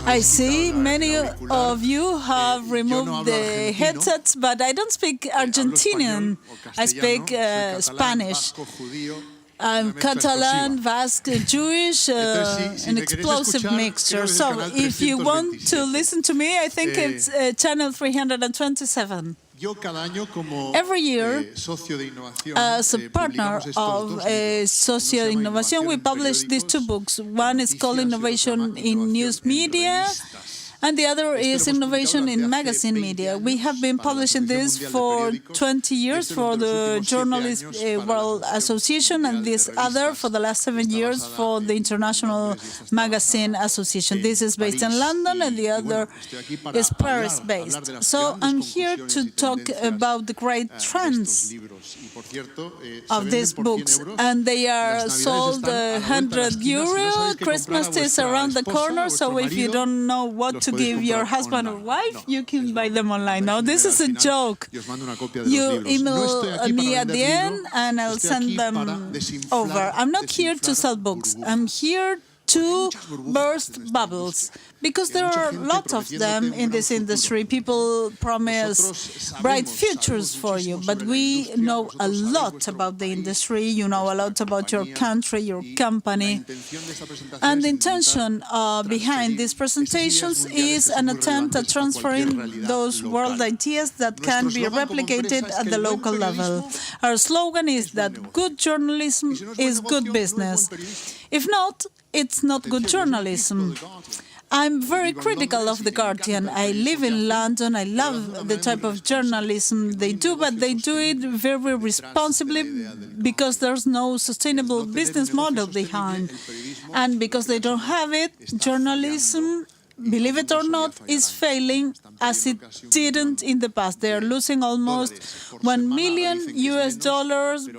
I see many of you have removed the headsets, but I don't speak Argentinian. I speak Spanish. I'm Catalan, Basque, Jewish, an explosive mixture. So if you want to listen to me, I think it's channel 327. Every year, as a partner of Socio Innovación, we publish these two books. One is called Innovation in News Media, and the other is Innovation in Magazine Media. We have been publishing this for 20 years for the Journalist World Association, and this other for the last 7 years for the International Magazine Association. This is based in London, and the other is Paris-based. So I'm here to talk about the great trends of these books, and they are sold €100. Christmas is around the corner, so if you don't know what to give your husband or wife, you can buy them online. Now, this is a joke. You email me at the end, and I'll send them over. I'm not here to sell books. I'm here to burst bubbles, because there are lots of them in this industry. People promise bright futures for you, but we know a lot about the industry. You know a lot about your country, your company. And the intention behind these presentations is an attempt at transferring those world ideas that can be replicated at the local level. Our slogan is that good journalism is good business. If not, it's not good journalism. I'm very critical of The Guardian. I live in London. I love the type of journalism they do, but they do it very responsibly because there's no sustainable business model behind. And because they don't have it, journalism, believe it or not, is failing as it didn't in the past. They are losing almost $1 million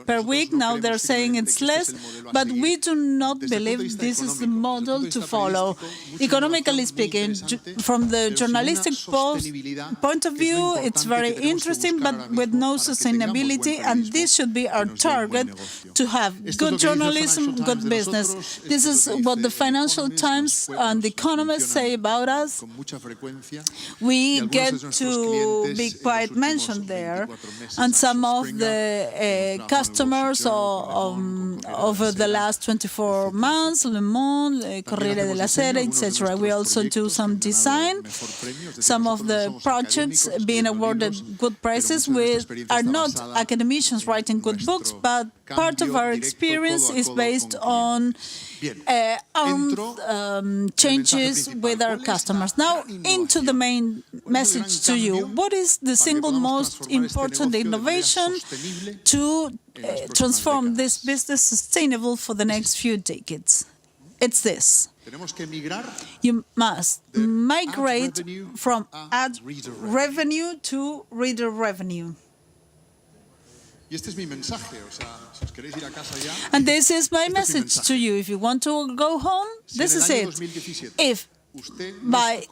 per week. Now they're saying it's less, but we do not believe this is the model to follow. Economically speaking, from the journalistic point of view, it's very interesting, but with no sustainability, and this should be our target, to have good journalism, good business. This is what the Financial Times and The Economist say about us. We get to be quite mentioned there, and some of the customers over the last 24 months, Le Monde, Corriere della Sera, etc. We also do some design. Some of the projects being awarded good prizes are not academicians writing good books, but part of our experience is based on changes with our customers. Now, into the main message to you. What is the single most important innovation to transform this business sustainable for the next few decades? It's this. You must migrate from ad revenue to reader revenue. And this is my message to you. If you want to go home, this is it. If by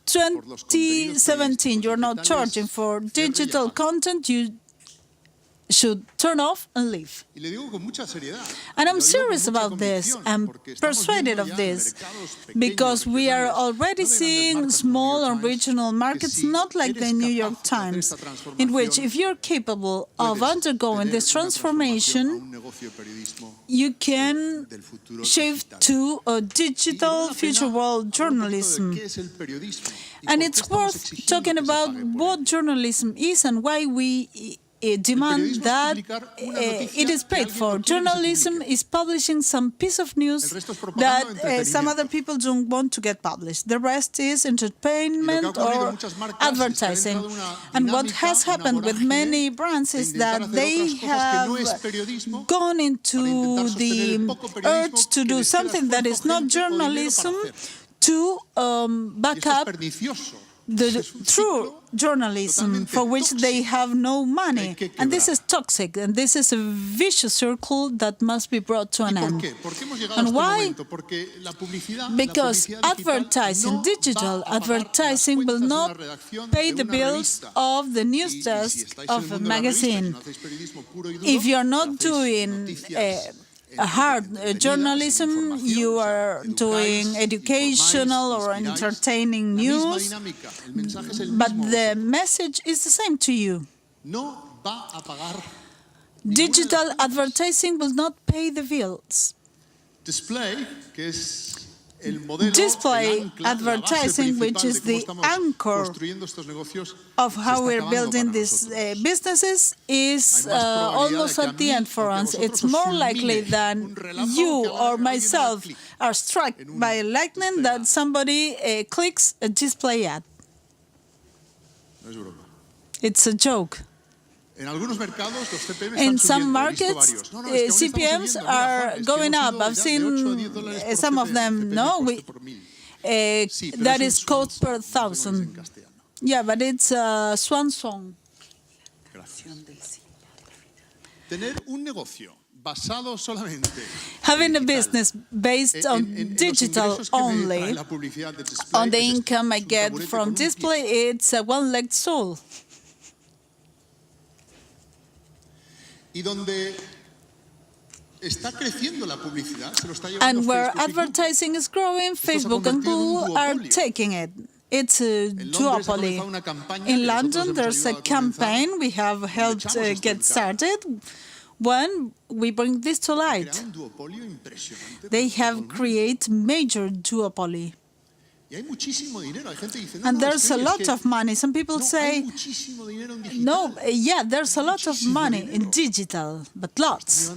2017 you're not charging for digital content, you should turn off and leave. And I'm serious about this. I'm persuaded of this, because we are already seeing small and regional markets, not like the New York Times, in which if you're capable of undergoing this transformation, you can shift to a digital future world journalism. And it's worth talking about what journalism is and why we demand that it is paid for. Journalism is publishing some piece of news that some other people don't want to get published. The rest is entertainment or advertising. And what has happened with many brands is that they have gone into the urge to do something that is not journalism to back up the true journalism for which they have no money. And this is toxic, and this is a vicious circle that must be brought to an end. And why? Because advertising, digital advertising, will not pay the bills of the news desk of a magazine. If you're not doing hard journalism, you are doing educational or entertaining news, but the message is the same to you. Digital advertising will not pay the bills. Display advertising, which is the anchor of how we're building these businesses, is almost at the end for us. It's more likely than you or myself are struck by lightning that somebody clicks a display ad. It's a joke. In some markets, CPMs are going up. I've seen some of them. No, that is cost per thousand. Yeah, but it's a swan song. Having a business based on digital only, on the income I get from display, it's a one-legged stool. And where advertising is growing, Facebook and Google are taking it. It's a duopoly. In London, there's a campaign we have helped get started. When we bring this to light, they have created major duopoly. And there's a lot of money. Some people say, no, yeah, there's a lot of money in digital, but lots.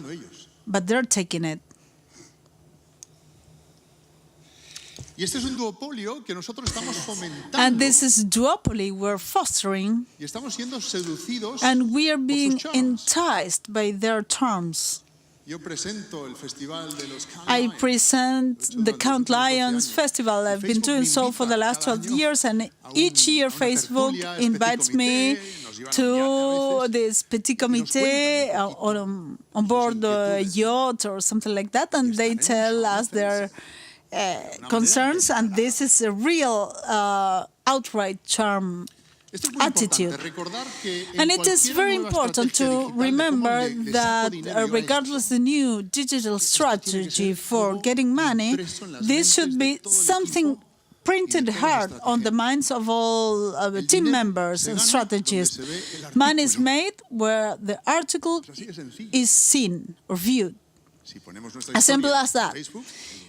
But they're taking it. And this is duopoly we're fostering, and we are being enticed by their terms. I present the Count Lions Festival. I've been doing so for the last 12 years, and each year Facebook invites me to this petit comité on board a yacht or something like that, and they tell us their concerns, and this is a real outright charm attitude. And it is very important to remember that regardless of the new digital strategy for getting money, this should be something printed hard on the minds of all team members and strategists. Money is made where the article is seen or viewed. As simple as that.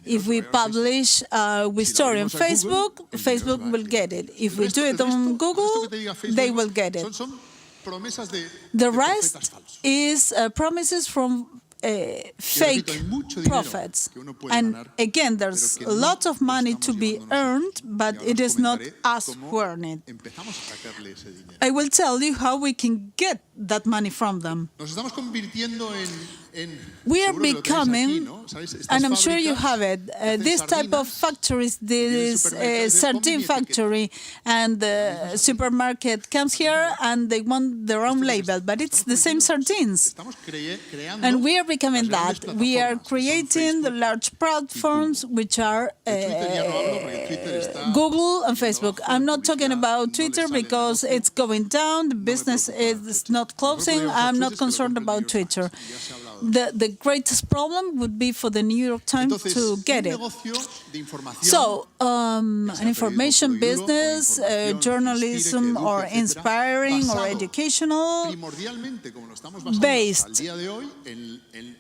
If we publish a story on Facebook, Facebook will get it. If we do it on Google, they will get it. The rest is promises from fake prophets. And again, there's a lot of money to be earned, but it is not us who earn it. I will tell you how we can get that money from them. We are becoming, and I'm sure you have it, this type of factories, this sardine factory, and the supermarket comes here and they want their own label, but it's the same sardines. And we are becoming that. We are creating the large platforms which are Google and Facebook. I'm not talking about Twitter because it's going down, the business is not closing. I'm not concerned about Twitter. The greatest problem would be for the New York Times to get it. So, an information business, journalism, or inspiring or educational, based,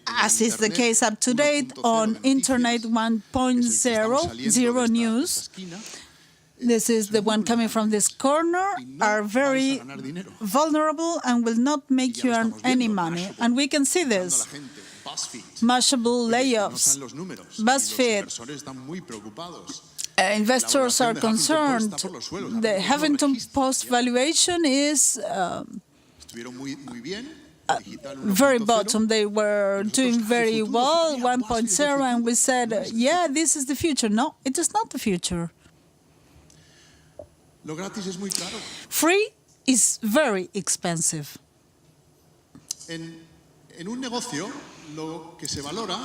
as is the case up to date, on Internet 1.0, zero news. This is the one coming from this corner, are very vulnerable and will not make you earn any money. And we can see this. Mashable layoffs, BuzzFeed. Investors are concerned. The Huffington Post valuation is very bottom. They were doing very well, 1.0, and we said, yeah, this is the future. No, it is not the future. Free is very expensive.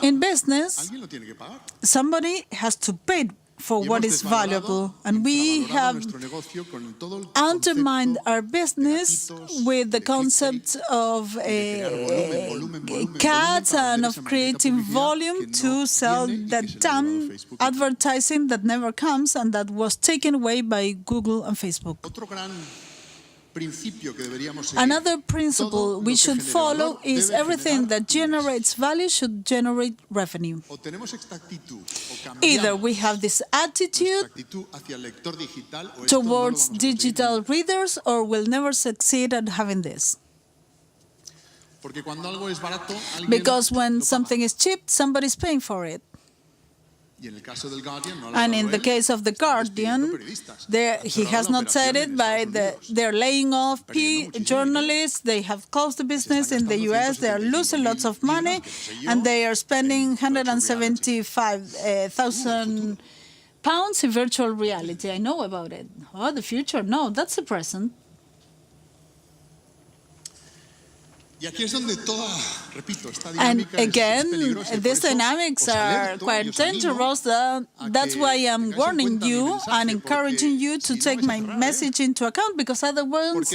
In business, somebody has to pay for what is valuable. And we have undermined our business with the concept of cuts and of creating volume to sell that damn advertising that never comes and that was taken away by Google and Facebook. Another principle we should follow is everything that generates value should generate revenue. Either we have this attitude towards digital readers or we'll never succeed at having this. Because when something is cheap, somebody's paying for it. And in the case of The Guardian, he has not said it, but they're laying off journalists, they have closed the business in the US, they are losing lots of money, and they are spending 175,000 pounds in virtual reality. I know about it. Oh, the future? No, that's the present. And again, these dynamics are quite dangerous. That's why I'm warning you and encouraging you to take my message into account, because otherwise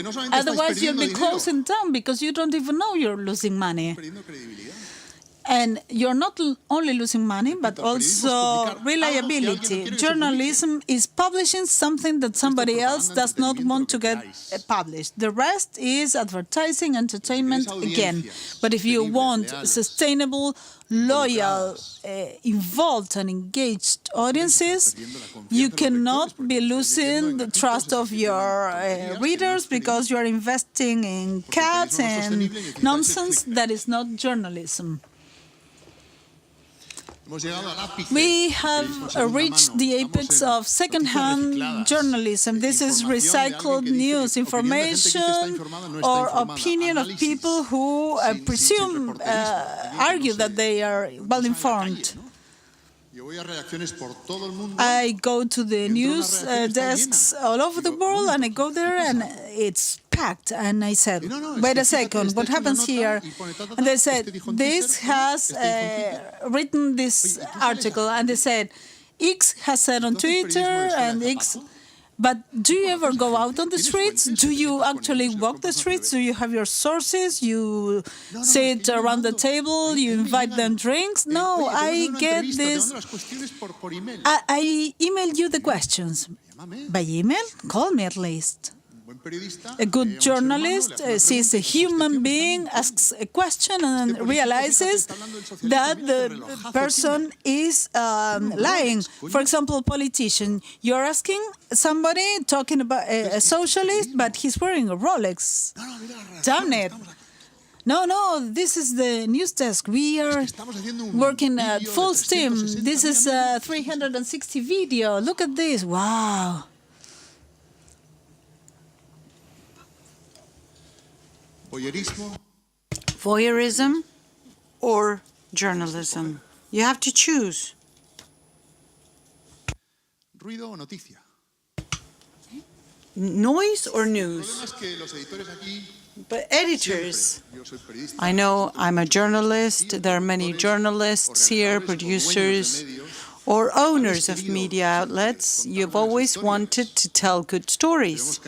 you'll be closing down because you don't even know you're losing money. And you're not only losing money, but also reliability. Journalism is publishing something that somebody else does not want to get published. The rest is advertising, entertainment, again. But if you want sustainable, loyal, involved and engaged audiences, you cannot be losing the trust of your readers because you're investing in cats and nonsense that is not journalism. We have reached the apex of second-hand journalism. This is recycled news, information or opinion of people who argue that they are well-informed. I go to the news desks all over the world, and I go there, and it's packed. And I said, wait a second, what happens here? And they said, this has written this article. And they said, X has said on Twitter, and X... But do you ever go out on the streets? Do you actually walk the streets? Do you have your sources? You sit around the table? You invite them drinks? No, I get this. I email you the questions. By email? Call me at least. A good journalist sees a human being, asks a question, and realizes that the person is lying. For example, a politician. You're asking somebody talking about a socialist, but he's wearing a Rolex. Damn it. No, this is the news desk. We are working at full steam. This is a 360 video. Look at this. Wow. Voyeurism or journalism. You have to choose. Noise or news? But editors, I know I'm a journalist, there are many journalists here, producers, or owners of media outlets. You've always wanted to tell good stories.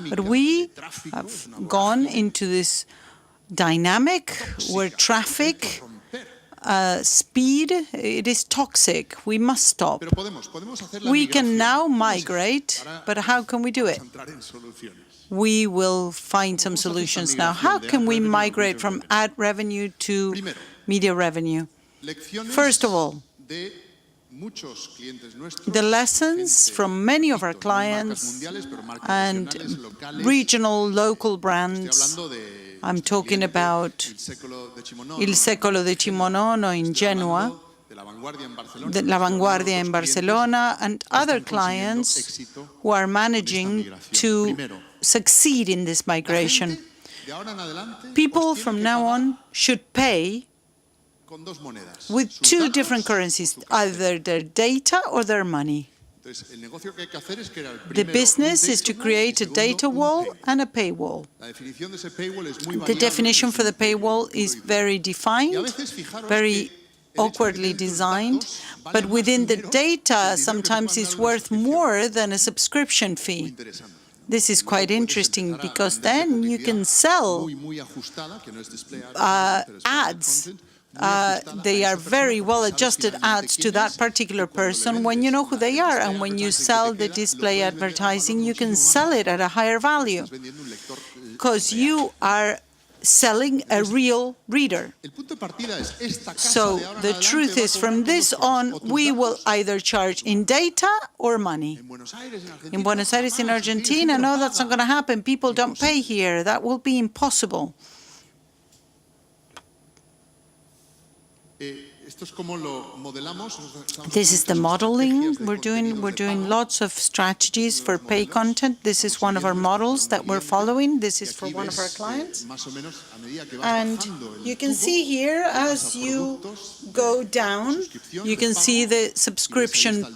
But we have gone into this dynamic where traffic, speed, it is toxic. We must stop. We can now migrate, but how can we do it? We will find some solutions now. How can we migrate from ad revenue to media revenue? First of all, the lessons from many of our clients and regional, local brands. I'm talking about Il Secolo Decimonono in Genoa, La Vanguardia in Barcelona, and other clients who are managing to succeed in this migration. People from now on should pay with two different currencies, either their data or their money. The business is to create a data wall and a paywall. The definition for the paywall is very defined, very awkwardly designed, but within the data, sometimes it's worth more than a subscription fee. This is quite interesting because then you can sell ads. They are very well-adjusted ads to that particular person when you know who they are. And when you sell the display advertising, you can sell it at a higher value because you are selling a real reader. So the truth is, from this on, we will either charge in data or money. In Buenos Aires, in Argentina, no, that's not going to happen. People don't pay here. That will be impossible. This is the modeling we're doing. We're doing lots of strategies for pay content. This is one of our models that we're following. This is for one of our clients. And you can see here, as you go down, you can see the subscription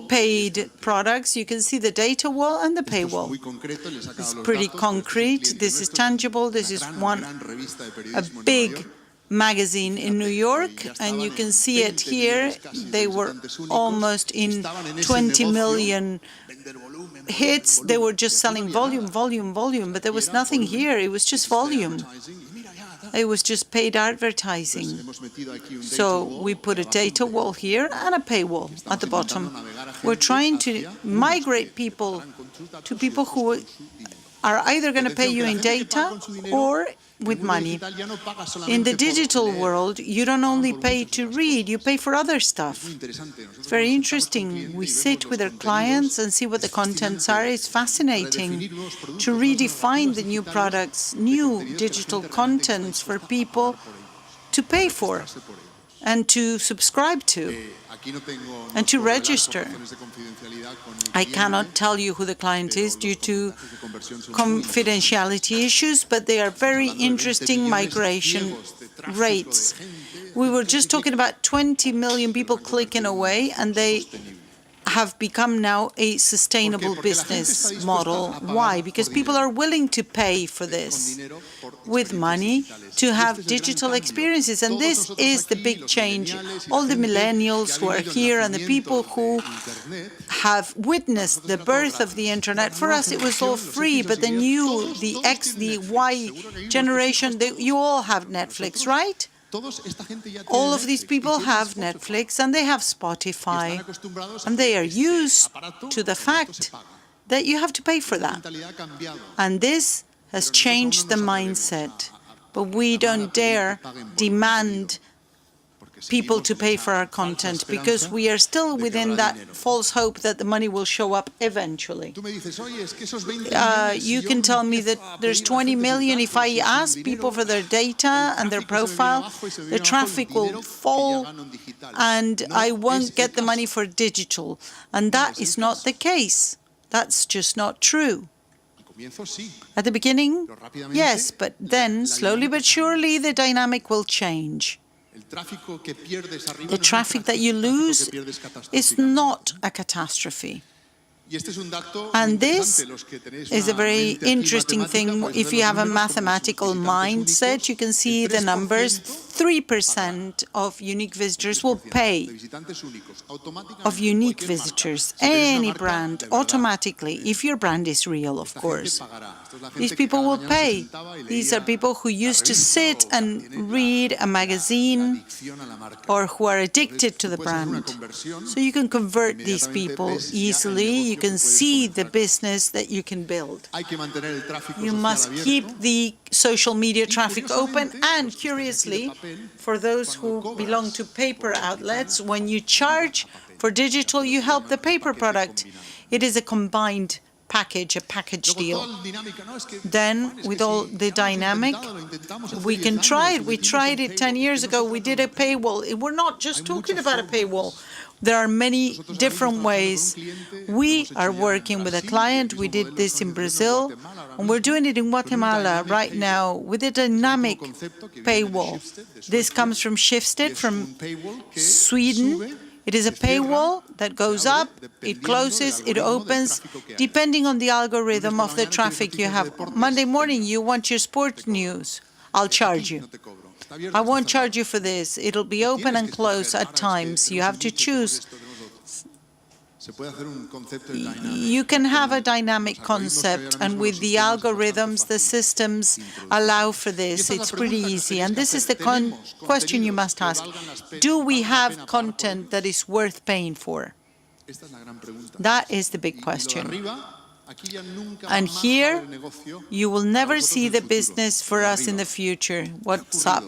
paid products. You can see the data wall and the paywall. It's pretty concrete. This is tangible. This is a big magazine in New York, and you can see it here. They were almost in 20 million hits. They were just selling volume, but there was nothing here. It was just volume. It was just paid advertising. So we put a data wall here and a paywall at the bottom. We're trying to migrate people to people who are either going to pay you in data or with money. In the digital world, you don't only pay to read, you pay for other stuff. It's very interesting. We sit with our clients and see what the contents are. It's fascinating to redefine the new products, new digital contents for people to pay for and to subscribe to and to register. I cannot tell you who the client is due to confidentiality issues, but they are very interesting migration rates. We were just talking about 20 million people clicking away, and they have become now a sustainable business model. Why? Because people are willing to pay for this with money to have digital experiences. And this is the big change. All the millennials who are here and the people who have witnessed the birth of the internet, for us it was all free, but the new, the X, the Y generation, you all have Netflix, right? All of these people have Netflix and they have Spotify, and they are used to the fact that you have to pay for that. And this has changed the mindset. But we don't dare demand people to pay for our content because we are still within that false hope that the money will show up eventually. You can tell me that there's 20 million. If I ask people for their data and their profile, the traffic will fall and I won't get the money for digital. And that is not the case. That's just not true. At the beginning, yes, but then, slowly but surely, the dynamic will change. The traffic that you lose is not a catastrophe. And this is a very interesting thing. If you have a mathematical mindset, you can see the numbers. 3% of unique visitors will pay. Of unique visitors, any brand, automatically, if your brand is real, of course. These people will pay. These are people who used to sit and read a magazine or who are addicted to the brand. So you can convert these people easily. You can see the business that you can build. You must keep the social media traffic open, and curiously, for those who belong to paper outlets, when you charge for digital, you help the paper product. It is a combined package, a package deal. Then, with all the dynamic, we can try it. We tried it 10 years ago. We did a paywall. We're not just talking about a paywall. There are many different ways. We are working with a client. We did this in Brazil, and we're doing it in Guatemala right now with a dynamic paywall. This comes from Schibsted, from Sweden. It is a paywall that goes up, it closes, it opens, depending on the algorithm of the traffic you have. Monday morning, you want your sport news. I'll charge you. I won't charge you for this. It'll be open and closed at times. You have to choose. You can have a dynamic concept, and with the algorithms, the systems allow for this. It's pretty easy. And this is the question you must ask. Do we have content that is worth paying for? That is the big question. And here, you will never see the business for us in the future. What's up?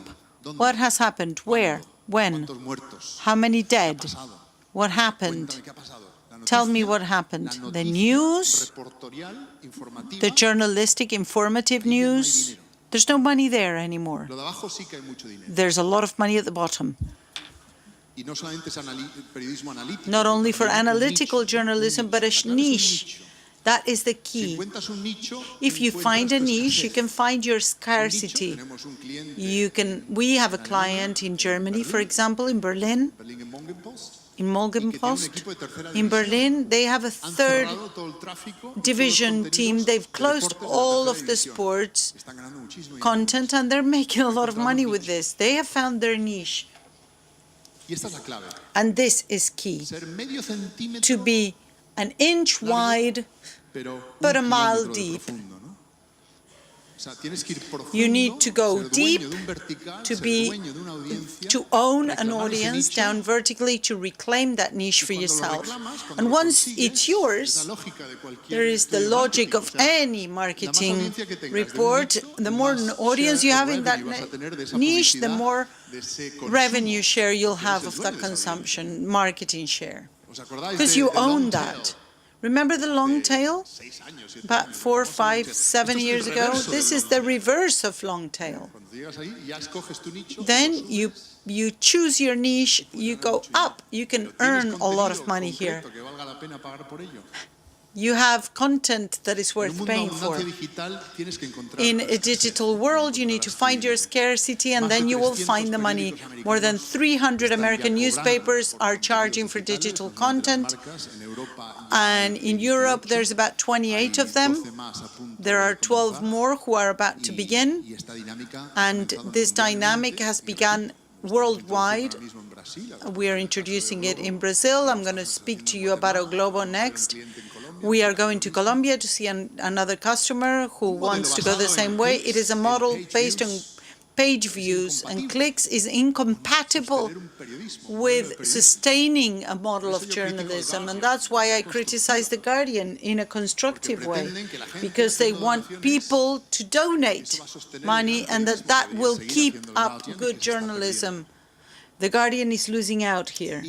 What has happened? Where? When? How many dead? What happened? Tell me what happened. The news, the journalistic, informative news, there's no money there anymore. There's a lot of money at the bottom. Not only for analytical journalism, but a niche. That is the key. If you find a niche, you can find your scarcity. We have a client in Germany, for example, in Berlin, in MediaMorfosis. In Berlin, they have a third division team. They've closed all of the sports content, and they're making a lot of money with this. They have found their niche. And this is key, to be an inch wide, but a mile deep. You need to go deep to own an audience, down vertically to reclaim that niche for yourself. And once it's yours, there is the logic of any marketing report. The more audience you have in that niche, the more revenue share you'll have of that consumption, marketing share, because you own that. Remember the long tail? About 4, 5, 7 years ago? This is the reverse of long tail. Then you choose your niche, you go up, you can earn a lot of money here. You have content that is worth paying for. In a digital world, you need to find your scarcity, and then you will find the money. More than 300 American newspapers are charging for digital content. And in Europe, there's about 28 of them. There are 12 more who are about to begin. And this dynamic has begun worldwide. We are introducing it in Brazil. I'm going to speak to you about O Globo next. We are going to Colombia to see another customer who wants to go the same way. It is a model based on page views, and clicks is incompatible with sustaining a model of journalism. And that's why I criticize The Guardian in a constructive way, because they want people to donate money, and that will keep up good journalism. The Guardian is losing out here.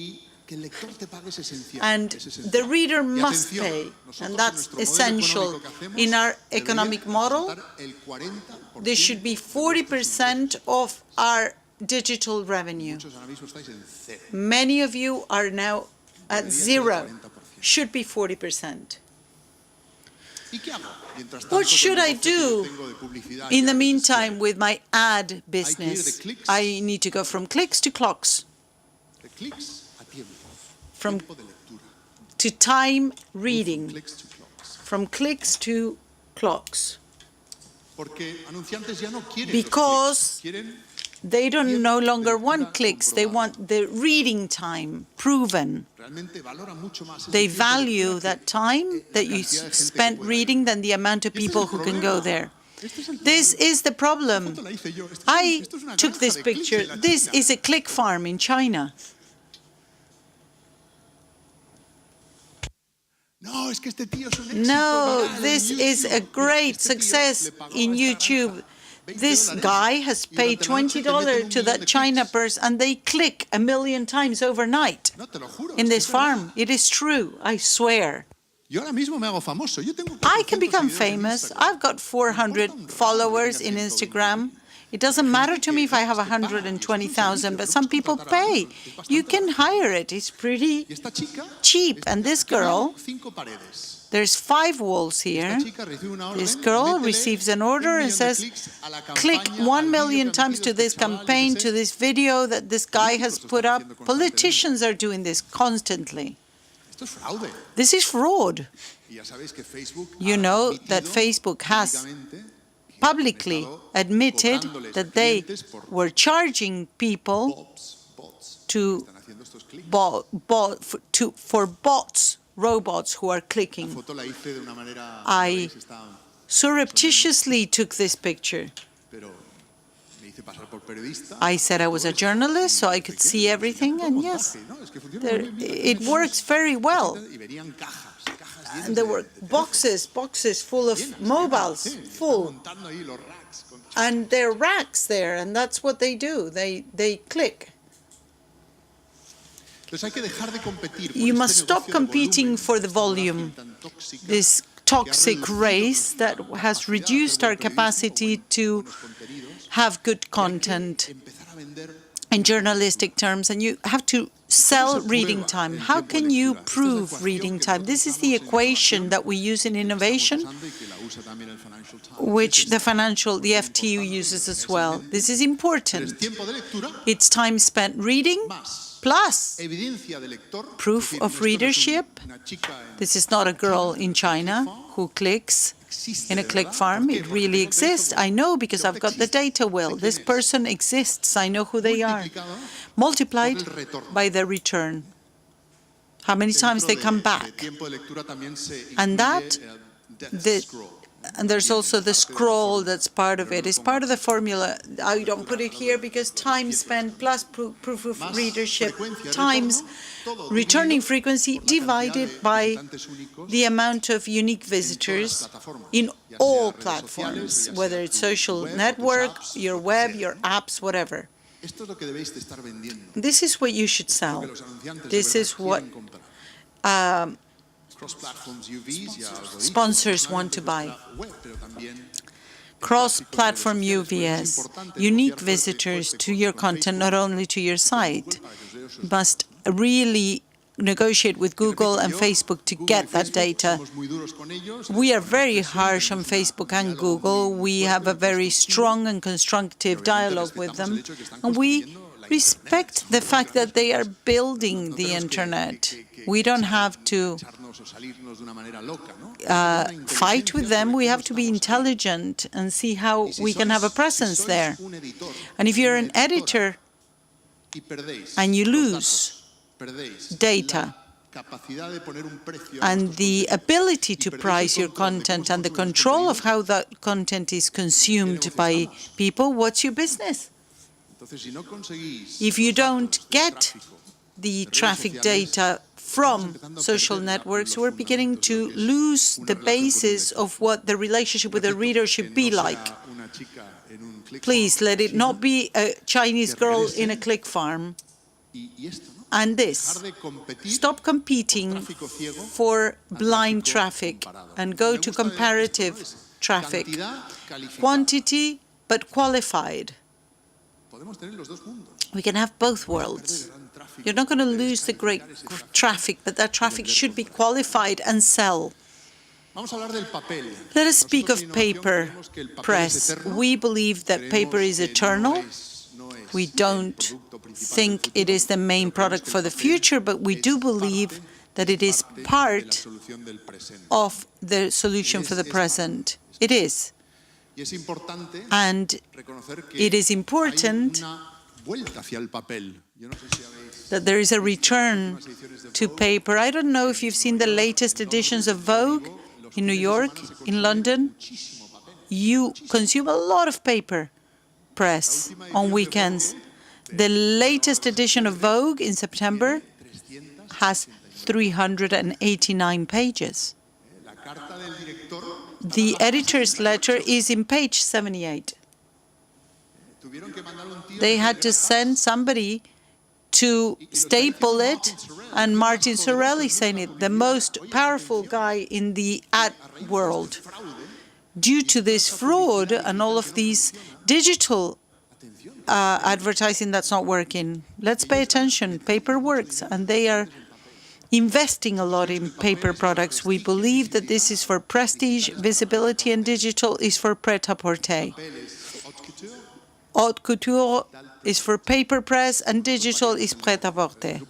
And the reader must pay, and that's essential. In our economic model, this should be 40% of our digital revenue. Many of you are now at 0, should be 40%. What should I do in the meantime with my ad business? I need to go from clicks to clocks. To time reading, from clicks to clocks, because they don't no longer want clicks, they want the reading time proven. They value that time that you spent reading than the amount of people who can go there. This is the problem. I took this picture. This is a click farm in China. No, this is a great success in YouTube. This guy has paid $20 to that China person, and they click 1 million times overnight in this farm. It is true, I swear. I can become famous. I've got 400 followers in Instagram. It doesn't matter to me if I have 120,000, but some people pay. You can hire it. It's pretty cheap. And this girl, there's 5 walls here. This girl receives an order and says, click 1 million times to this campaign, to this video that this guy has put up. Politicians are doing this constantly. This is fraud. You know that Facebook has publicly admitted that they were charging people for bots, robots who are clicking. I surreptitiously took this picture. I said I was a journalist, so I could see everything, and yes, it works very well. And there were boxes full of mobiles, full. And there are racks there, and that's what they do. They click. You must stop competing for the volume. This toxic race that has reduced our capacity to have good content in journalistic terms, and you have to sell reading time. How can you prove reading time? This is the equation that we use in innovation, which the FTU uses as well. This is important. It's time spent reading plus proof of readership. This is not a girl in China who clicks in a click farm. It really exists. I know because I've got the data well. This person exists. I know who they are. Multiplied by their return. How many times they come back. And and there's also the scroll that's part of it. It's part of the formula. I don't put it here because time spent plus proof of readership times returning frequency divided by the amount of unique visitors in all platforms, whether it's social network, your web, your apps, whatever. This is what you should sell. This is what sponsors want to buy. Cross-platform UVS, unique visitors to your content, not only to your site. You must really negotiate with Google and Facebook to get that data. We are very harsh on Facebook and Google. We have a very strong and constructive dialogue with them. And we respect the fact that they are building the internet. We don't have to fight with them. We have to be intelligent and see how we can have a presence there. And if you're an editor and you lose data and the ability to price your content and the control of how that content is consumed by people, what's your business? If you don't get the traffic data from social networks, we're beginning to lose the basis of what the relationship with the reader should be like. Please let it not be a Chinese girl in a click farm. And this, stop competing for blind traffic and go to comparative traffic. Quantity, but qualified. We can have both worlds. You're not going to lose the great traffic, but that traffic should be qualified and sell. Let us speak of paper press. We believe that paper is eternal. We don't think it is the main product for the future, but we do believe that it is part of the solution for the present. It is. And it is important that there is a return to paper. I don't know if you've seen the latest editions of Vogue in New York, in London. You consume a lot of paper press on weekends. The latest edition of Vogue in September has 389 pages. The editor's letter is in page 78. They had to send somebody to staple it, and Martin Sorelli saying it, the most powerful guy in the ad world. Due to this fraud and all of these digital advertising that's not working, let's pay attention. Paper works, and they are investing a lot in paper products. We believe that this is for prestige, visibility, and digital is for prêt-à-porter. Haute couture is for paper press, and digital is prêt-à-porter.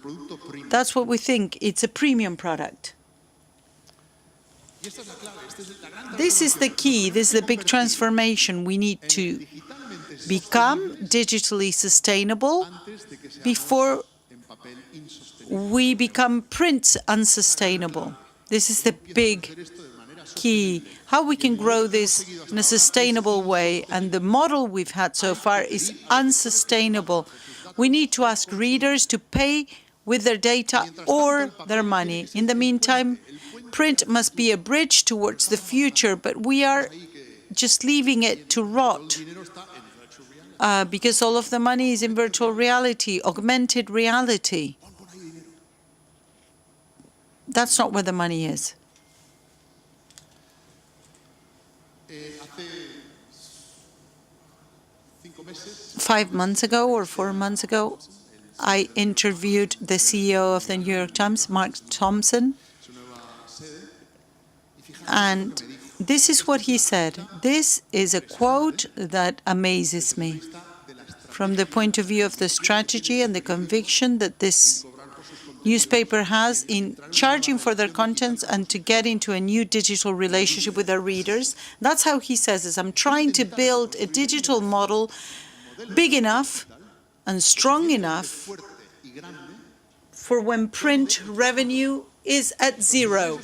That's what we think. It's a premium product. This is the key. This is the big transformation. We need to become digitally sustainable before we become print unsustainable. This is the big key. How we can grow this in a sustainable way, and the model we've had so far is unsustainable. We need to ask readers to pay with their data or their money. In the meantime, print must be a bridge towards the future, but we are just leaving it to rot because all of the money is in virtual reality, augmented reality. That's not where the money is. 5 months ago or 4 months ago, I interviewed the CEO of the New York Times, Mark Thompson, and this is what he said. This is a quote that amazes me from the point of view of the strategy and the conviction that this newspaper has in charging for their contents and to get into a new digital relationship with their readers. That's how he says this. I'm trying to build a digital model big enough and strong enough for when print revenue is at zero.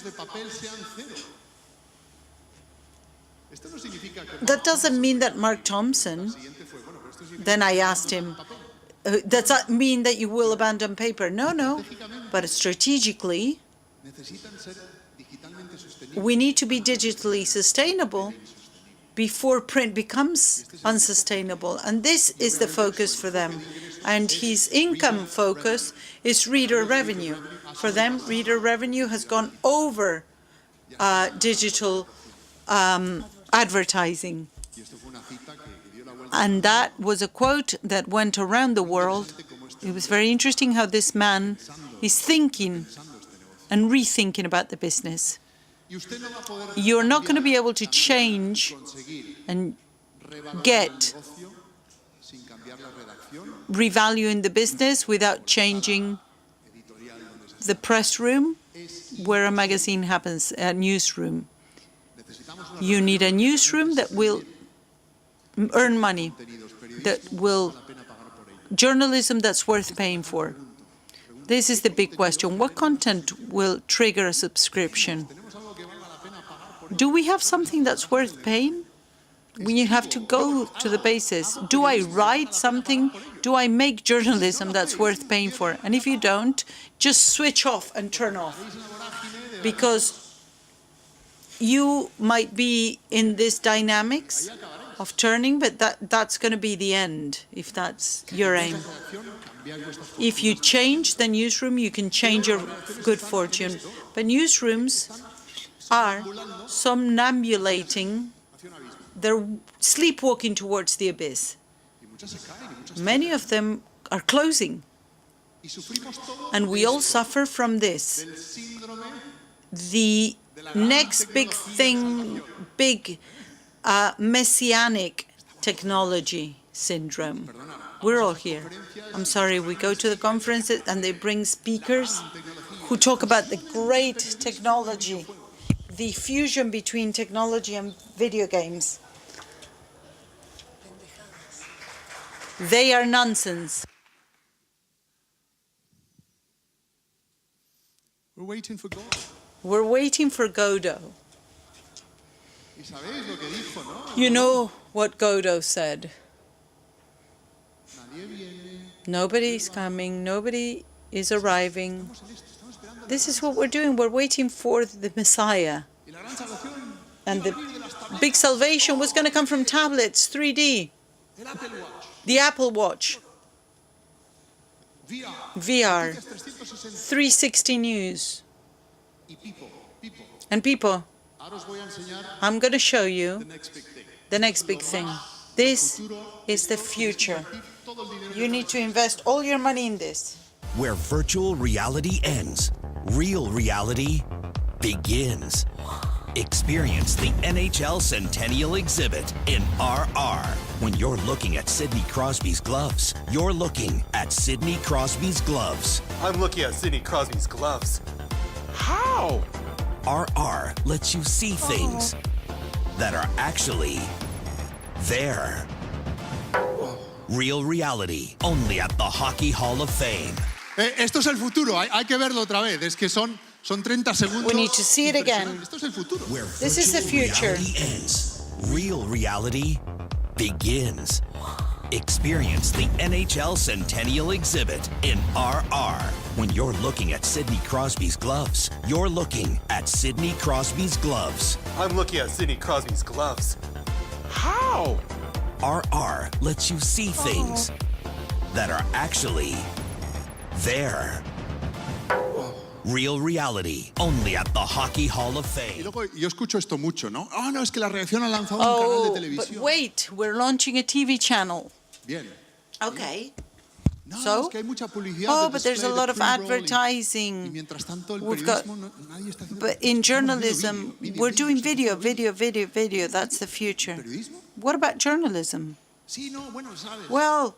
That doesn't mean that Mark Thompson, then I asked him, does that mean that you will abandon paper? No. But strategically, we need to be digitally sustainable before print becomes unsustainable. And this is the focus for them. And his income focus is reader revenue. For them, reader revenue has gone over digital advertising. And that was a quote that went around the world. It was very interesting how this man is thinking and rethinking about the business. You're not going to be able to change and get revaluing the business without changing the press room where a magazine happens, a newsroom. You need a newsroom that will earn money, journalism that's worth paying for. This is the big question. What content will trigger a subscription? Do we have something that's worth paying? We have to go to the basis. Do I write something? Do I make journalism that's worth paying for? And if you don't, just switch off and turn off. Because you might be in this dynamics of turning, but that's going to be the end, if that's your aim. If you change the newsroom, you can change your good fortune. But newsrooms are somnambulating, they're sleepwalking towards the abyss. Many of them are closing. And we all suffer from this. The next big thing, big messianic technology syndrome. We're all here. I'm sorry, we go to the conferences and they bring speakers who talk about the great technology, the fusion between technology and video games. They are nonsense. We're waiting for God. We're waiting for Godot. You know what Godot said. Nobody's coming, nobody is arriving. This is what we're doing. We're waiting for the Messiah. And the big salvation was going to come from tablets, 3D. The Apple Watch. VR. 360 News. And people, I'm going to show you the next big thing. This is the future. You need to invest all your money in this. Where virtual reality ends, real reality begins. Experience the NHL Centennial exhibit in RR. When you're looking at Sidney Crosby's gloves, you're looking at Sidney Crosby's gloves. I'm looking at Sidney Crosby's gloves. How? RR, lets you see things that are actually there. Real reality, only at the Hockey Hall of Fame. Esto es el futuro, hay que verlo otra vez. Es que son 30 segundos. We need to see it again. Esto es el futuro. Where This is the virtual future. reality ends, real reality begins. Experience the NHL Centennial exhibit in RR. When you're looking at Sidney Crosby's gloves, you're looking at Sidney Crosby's gloves. I'm looking at Sidney Crosby's gloves. How? RR lets you see things that are actually there. Real reality, only at the Hockey Hall of Y Fame. luego yo escucho esto mucho, ¿no? No, es que la reacción ha lanzado un canal de But televisión. wait, we're launching a TV channel. Bien. Okay. No, So? es que hay mucha publicidad. Oh, de but there's a display, lot de of pre-roll, y advertising. mientras tanto, el We've got, periodismo, nadie está haciendo. but in Estamos haciendo journalism, vídeo, we're doing vídeo, video. That's the future. ¿Periodismo? What about journalism? Sí, no, bueno, sabes. Well,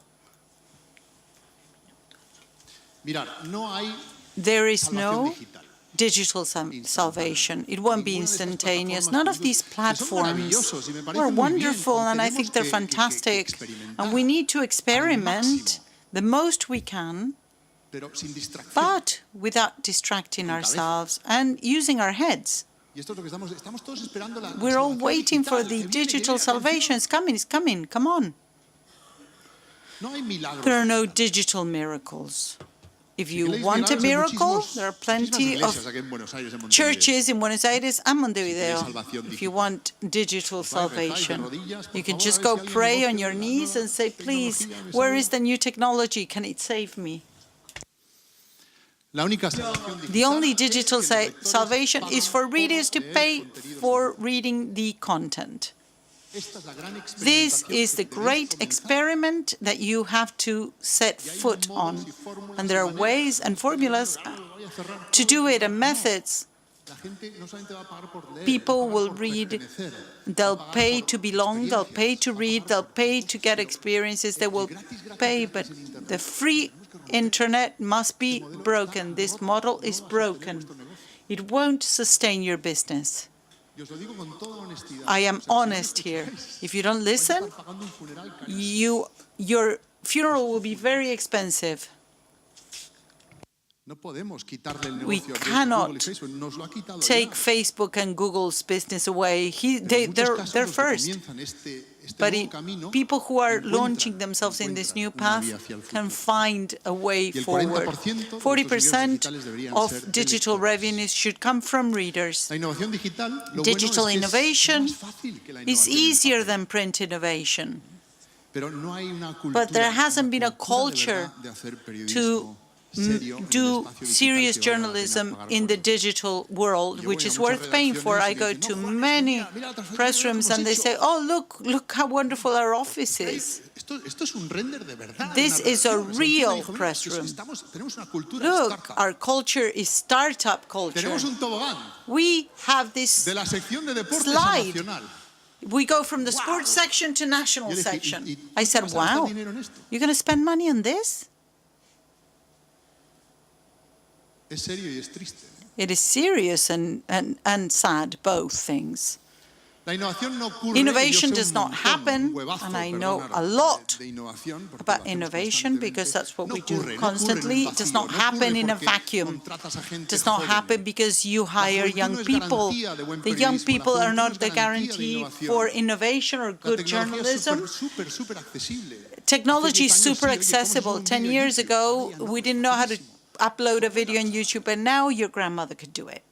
Mirad, no hay there is salvación no digital. digital salvation. It won't be instantaneous. None of these platforms are wonderful, and I think they're fantastic. And we need to experiment the most we can, Pero sin distracción. but without distracting ourselves and using our heads. Y esto es lo que estamos todos esperando la We're all salvación waiting for digital, the que viene, digital atención. salvation. It's coming, come on. No hay milagros. There are no digital miracles. If Si you queréis want a mirarlos, hay miracle, muchísimos- there are muchísimas plenty iglesias of aquí en Buenos Aires, en Montevideo. churches in Buenos Aires and Montevideo. salvación If you digital. want digital Vais, rezáis de salvation, rodillas, por you can favor, just a ver go si alguien pray negocia on your una knees nueva and say, please, tecnología, me where salva. is the new technology? Can it save me? La única salvación digital The only es digital que los lectores salvation is for pagan readers to por leer pay contenidos for reading the content. Esta es la gran This experimentación is que the tenéis great que comenzar. experiment that you have to set foot on. And there are ways and formulas to do it and methods. La gente no solamente va a pagar por leer, People va a pagar will por read, pertenecer, they'll va a pagar pay por to belong, they'll pay to read, they'll pay to get experiences, they will pay, but the free internet must be broken. This model is broken. It won't sustain your business. Y os lo digo con toda honestidad. I am O sea, si no honest here. escucháis, If you don't vais a listen, estar pagando un funeral carísimo. your funeral will be very expensive. No podemos quitarle el We negocio a cannot Google y Facebook. Nos lo ha quitado take ya. Facebook and Google's business away. Pero en muchos They're casos, los que first. comienzan este But nuevo camino, people who are encuentran- launching themselves in this new encuentran una path vía hacia el can futuro. find a way Y el forward. 40% 40% de los ingresos digitales deberían of ser de digital lectores. revenues should come from readers. La innovación digital, lo Digital bueno es innovation que es más fácil que la is innovación en easier papel. than print innovation. Pero no hay una cultura, But there hasn't been a una cultura de culture verdad de hacer periodismo to serio en el do espacio digital serious que vale la pena journalism pagar in por the ello. digital world, Yo which voy a is muchas worth paying for. I redacciones y go me dicen, to "No, Juan, es que many mira la transferencia press que rooms hemos and they hecho". say, oh, look how wonderful our office is. Esto es un render de verdad. This una is a redacción. O sea, real encima dijo, "Mira, press que room. tenemos una cultura Look, startup. our culture is startup culture. Tenemos un tobogán We have this de la sección de deportes a slide. nacional. We go from the sports section to national Yo dije, section. ¿y I said, vas a gastar wow, dinero en esto? you're going to spend money on this? Es serio y es triste. It is serious and sad, both things. La innovación no ocurre, Innovation yo sé does un not montón, happen, un huevazo, and I know perdonaros, a lot de innovación, porque lo about hacemos innovation because constantemente. that's what No we do ocurre, no ocurre en constantly. un It does vacío, not no happen ocurre in a porque vacuum. contratas a gente It does not joven. happen because you hire juventud young no es people. garantía de buen The young periodismo, people la are juventud no not es the garantía de guarantee innovación. for innovation or La good tecnología es journalism. súper accesible. Technology is Hace 10 años, super sí, oye, ¿cómo se accessible. sube un 10 vídeo en years YouTube? ago, Oye, no, we didn't know how to facilísimo. upload a video on YouTube, and now your grandmother could do it.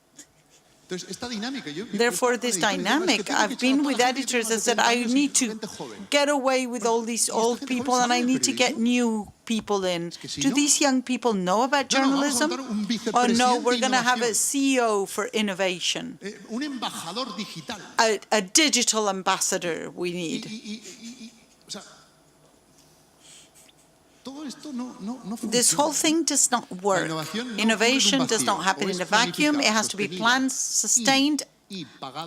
Entonces, esta dinámica, Therefore, this dynamic, I've been with editors that said, I need to get away with all these old people and I need to get new people in. Do these young people know about journalism? Oh no, we're going to have a CEO for innovation, un embajador digital. a digital ambassador we need. O sea, todo esto no This funciona. whole thing does not work. Innovation does not happen in a vacuum. It has to be planned, sustained,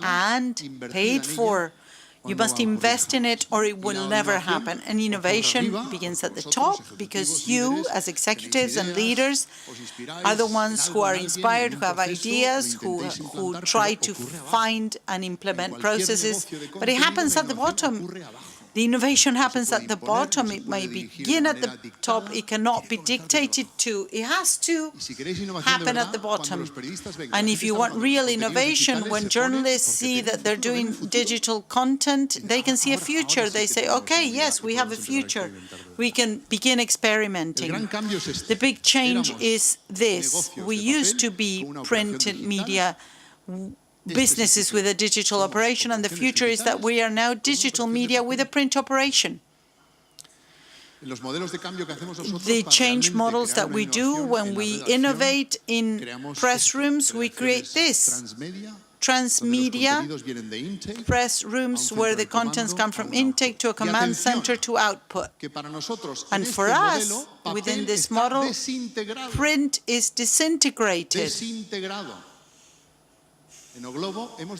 and paid for. You must invest in it or it will never happen. And innovation begins at the top because you, as executives and leaders, are the ones who are inspired, who have ideas, who try to find and implement processes. But it happens at the bottom. The innovation happens at the bottom. It may begin at the top. It cannot be dictated to. It has to happen at the bottom. And if you want real innovation, when journalists see that they're doing digital content, they can see a future. They say, okay, yes, we have a future. We can begin experimenting. The big change is this. We used to be printed media businesses with a digital operation, and the future is that we are now digital media with a print operation. The change models that we do when we innovate in press rooms, we create this. Transmedia press rooms where the contents come from intake to a command center to output. And for us, within this model, print is disintegrated.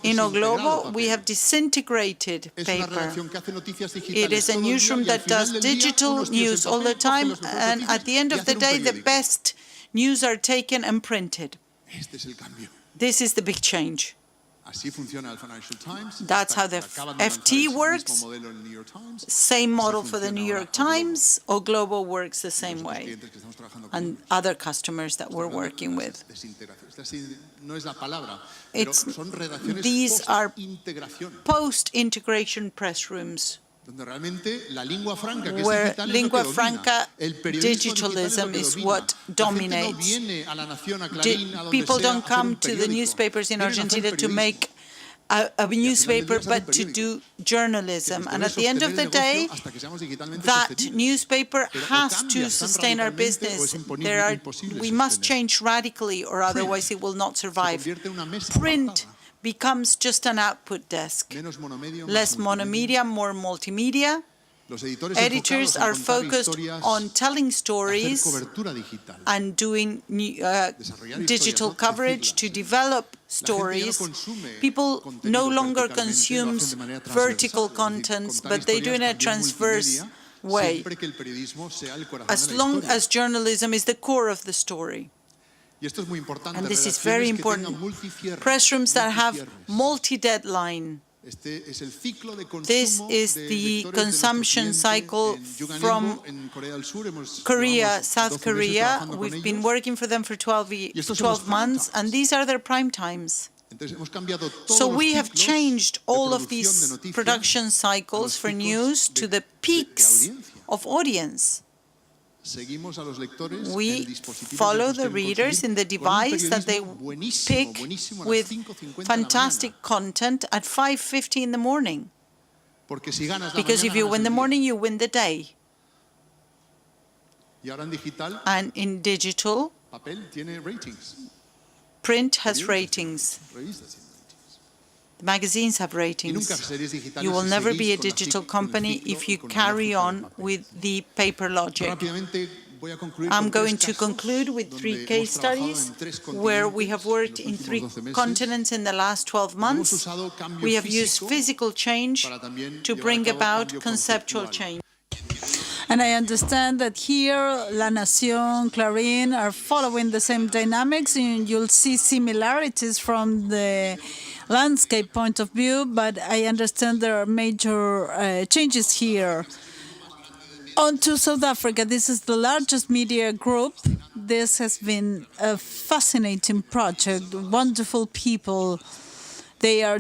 In O Globo, we have disintegrated paper. It is a newsroom that does digital news all the time, and at the end of the day, the best news are taken and printed. This is the big change. That's how the FT works. Same model for the New York Times. O Globo works the same way. And other customers that we're working with. These are post-integration press rooms where lingua franca digitalism is what dominates. People don't come to the newspapers in Argentina to make a newspaper, but to do journalism. And at the end of the day, that newspaper has to sustain our business. We must change radically, or otherwise it will not survive. Print becomes just an output desk. Less monomedia, more multimedia. Editors are focused on telling stories and doing digital coverage to develop stories. People no longer consume vertical contents, but they do it in a transverse way, as long as journalism is the core of the story. And this is very important. Press rooms that have multi-deadline. This is the consumption cycle from Korea, South Korea. We've been working for them for 12 months, and these are their prime times. So we have changed all of these production cycles for news to the peaks of audience. We follow the readers in the device that they pick with fantastic content at 5:50 in the morning. Because if you win the morning, you win the day. And in digital, print has ratings. Magazines have ratings. You will never be a digital company if you carry on with the paper logic. I'm going to conclude with 3 case studies where we have worked in 3 continents in the last 12 months. We have used physical change to bring about conceptual change. And I understand that here, La Nación, Clarín are following the same dynamics, and you'll see similarities from the landscape point of view, but I understand there are major changes here. On to South Africa. This is the largest media group. This has been a fascinating project, wonderful people. They are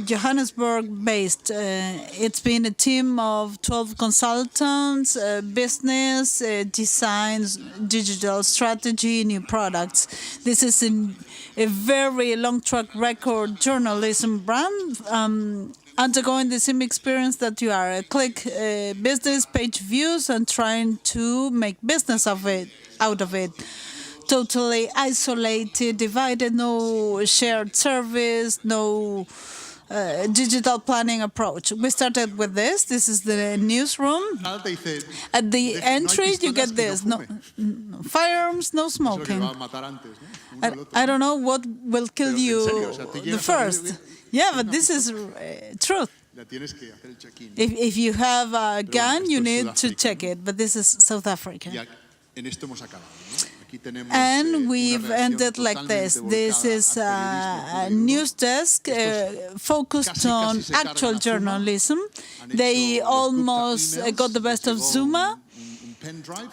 Johannesburg-based. It's been a team of 12 consultants, business, designs, digital strategy, new products. This is a very long track record journalism brand, undergoing the same experience that you are. Click business, page views, and trying to make business out of it. Totally isolated, divided, no shared service, no digital planning approach. We started with this. This is the newsroom. At the entry, you get this. No firearms, no smoking. I don't know what will kill you the first. Yeah, but this is truth. If you have a gun, you need to check it, but this is South Africa. And we've ended like this. This is a news desk focused on actual journalism. They almost got the best of Zuma.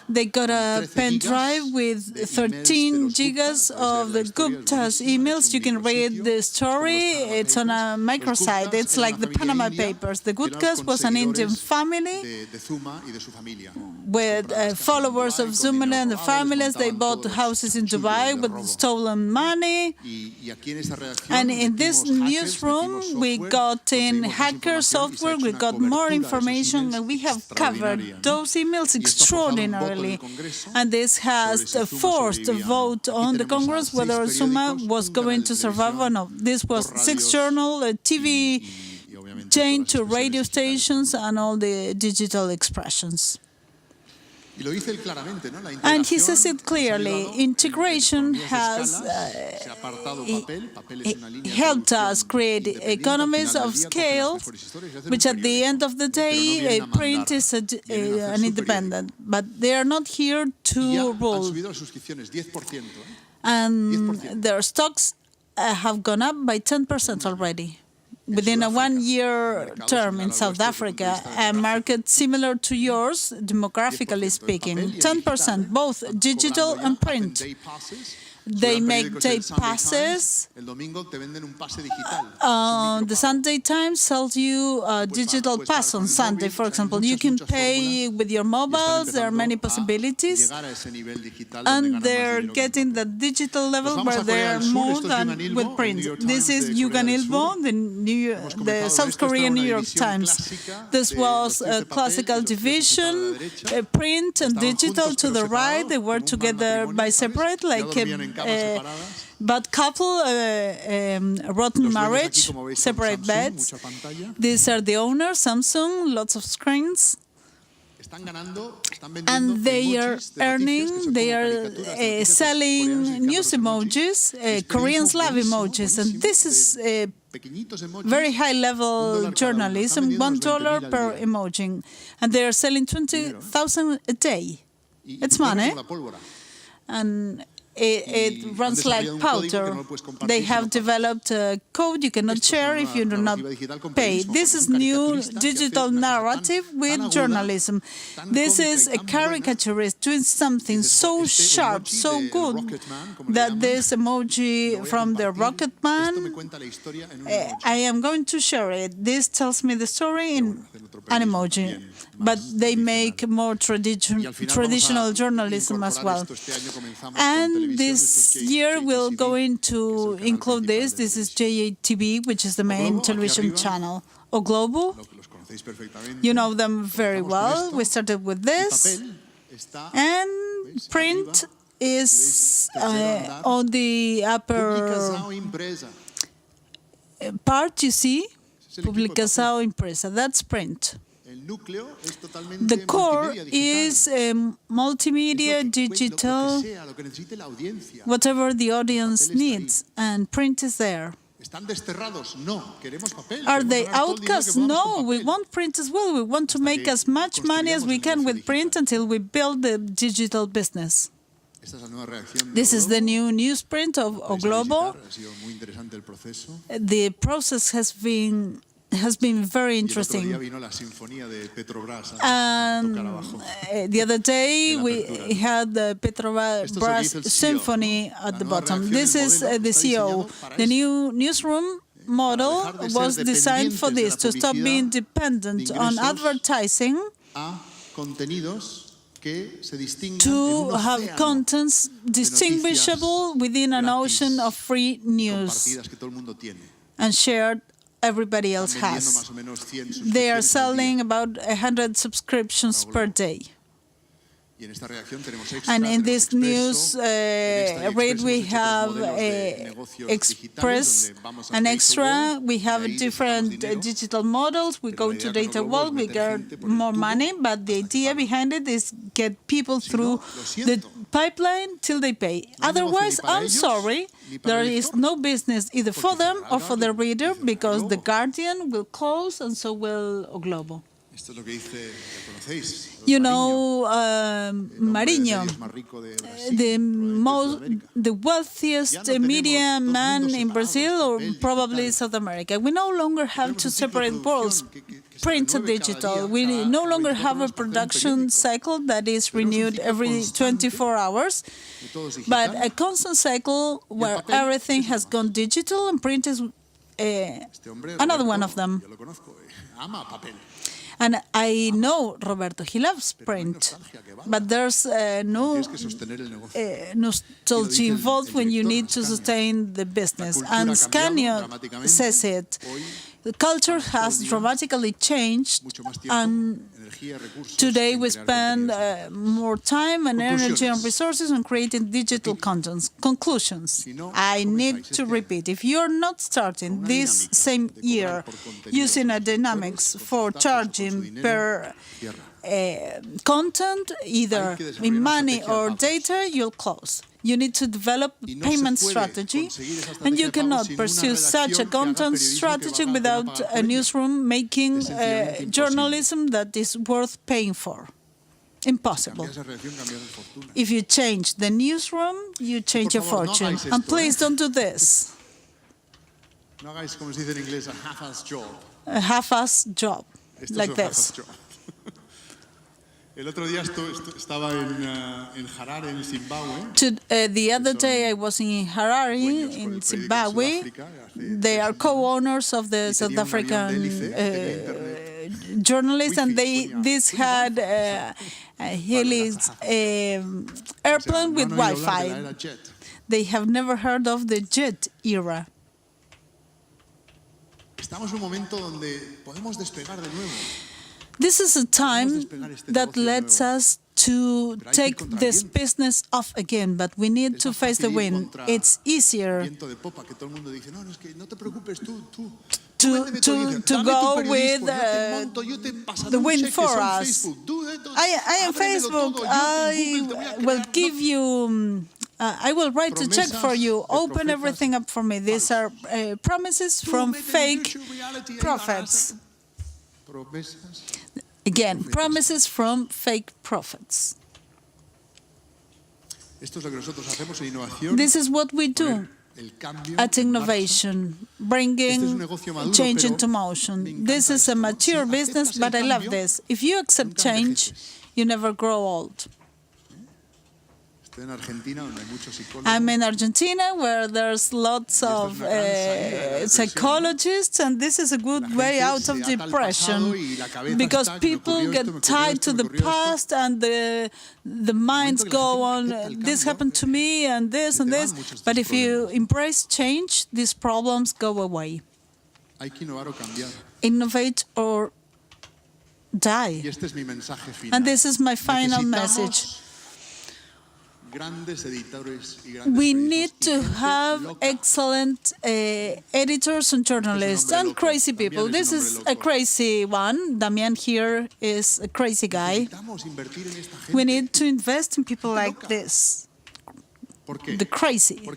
They got a pen drive with 13 gigas of the Gupta's emails. You can read the story. It's on a microsite. It's like the Panama Papers. The Guptas was an Indian family with followers of Zuma and the families. They bought houses in Dubai with stolen money. And in this newsroom, we got in hacker software. We got more information, and we have covered those emails extraordinarily. And this has forced a vote on the Congress whether Zuma was going to survive or not. This was 6 journal, a TV chain to radio stations, and all the digital expressions. And he says it clearly. Integration has helped us create economies of scale, which at the end of the day, print is an independent. But they are not here to rule. And their stocks have gone up by 10% already. Within a 1-year term in South Africa, a market similar to yours, demographically speaking, 10%, both digital and print. They make day passes. The Sunday Times sells you a digital pass on Sunday, for example. You can pay with your mobiles. There are many possibilities. And they're getting the digital level where they're more than with print. This is Yugan Ilbo, the South Korean New York Times. This was a classical division, print and digital to the right. They were together by separate, like bad couple, rotten marriage, separate beds. These are the owners, Samsung, lots of screens. And they are earning, they are selling news emojis, Koreans love emojis, and this is very high-level journalism, $1 per emoji. And they are selling 20,000 a day. It's money. And it runs like powder. They have developed a code you cannot share if you do not pay. This is new digital narrative with journalism. This is a caricaturist doing something so sharp, so good, that this emoji from the Rocket Man, I am going to share it. This tells me the story in an emoji. But they make more traditional journalism as well. And this year we're going to include this. This is JATV, which is the main television channel. O Globo, you know them very well. We started with this. And print is on the upper part, you see. Publicação impresa, that's print. The core is multimedia, digital, whatever the audience needs, and print is there. Are they outcasts? No, we want print as well. We want to make as much money as we can with print until we build the digital business. This is the new newsprint of O Globo. The process has been very interesting. The other day we had the Petrobras Symphony at the bottom. This is the CEO. The new newsroom model was designed for this, to stop being dependent on advertising, to have contents distinguishable within an ocean of free news and shared everybody else has. They are selling about 100 subscriptions per day. And in this news read we have Express and Extra. We have different digital models. We go to data wall, we get more money, but the idea behind it is get people through the pipeline till they pay. Otherwise, I'm sorry, There is no business either for them or for the reader, because The Guardian will close and so will O Globo. Esto es lo que dice, lo conocéis. You know, Marinho, the wealthiest media man in Brazil or probably South America. We no longer have to separate worlds, print and digital. We no longer have a production cycle that is renewed every 24 hours, but a constant cycle where everything has gone digital, and print is another one of them. Yo lo conozco, ama papel. And I know, Roberto, he loves print, but there's no nostalgia involved when you need to sustain the business. And Scania says it. The culture has dramatically changed, and today we spend more time and energy and resources on creating digital contents. Conclusions. I need to repeat, if you're not starting this same year using a dynamics for charging per content, either in money or data, you'll close. You need to develop a payment strategy, and you cannot pursue such a content strategy without a newsroom making journalism that is worth paying for. Impossible. If you change the newsroom, you change your fortune. And please don't do this. No hagáis, como se dice en inglés, a half-ass job. A half-ass job, like this. El otro día estaba en Harare, en Zimbabue. The other day I was in Harare, in Zimbabwe. They are co-owners of the South African journalists, and this had a airplane with Wi-Fi. They have never heard of the jet era. Estamos en un momento donde podemos despegar de nuevo. This is a time that lets us to take this business off again, but we need to face the wind. It's easier to go with the wind for us. I am Facebook. I will give you. I will write a check for you. Open everything up for me. These are promises from fake prophets. Again, promises from fake prophets. This is what we do at innovation, bringing change into motion. This is a mature business, but I love this. If you accept change, you never grow old. I'm in Argentina, where there's lots of psychologists, and this is a good way out of depression, because people get tied to the past, and the minds go on, this happened to me, and this and this. But if you embrace change, these problems go away. Innovate or die. And this is my final message. We need to have excellent editors and journalists and crazy people. This is a crazy one. Damian here is a crazy guy. We need to invest in people like this. The crazy.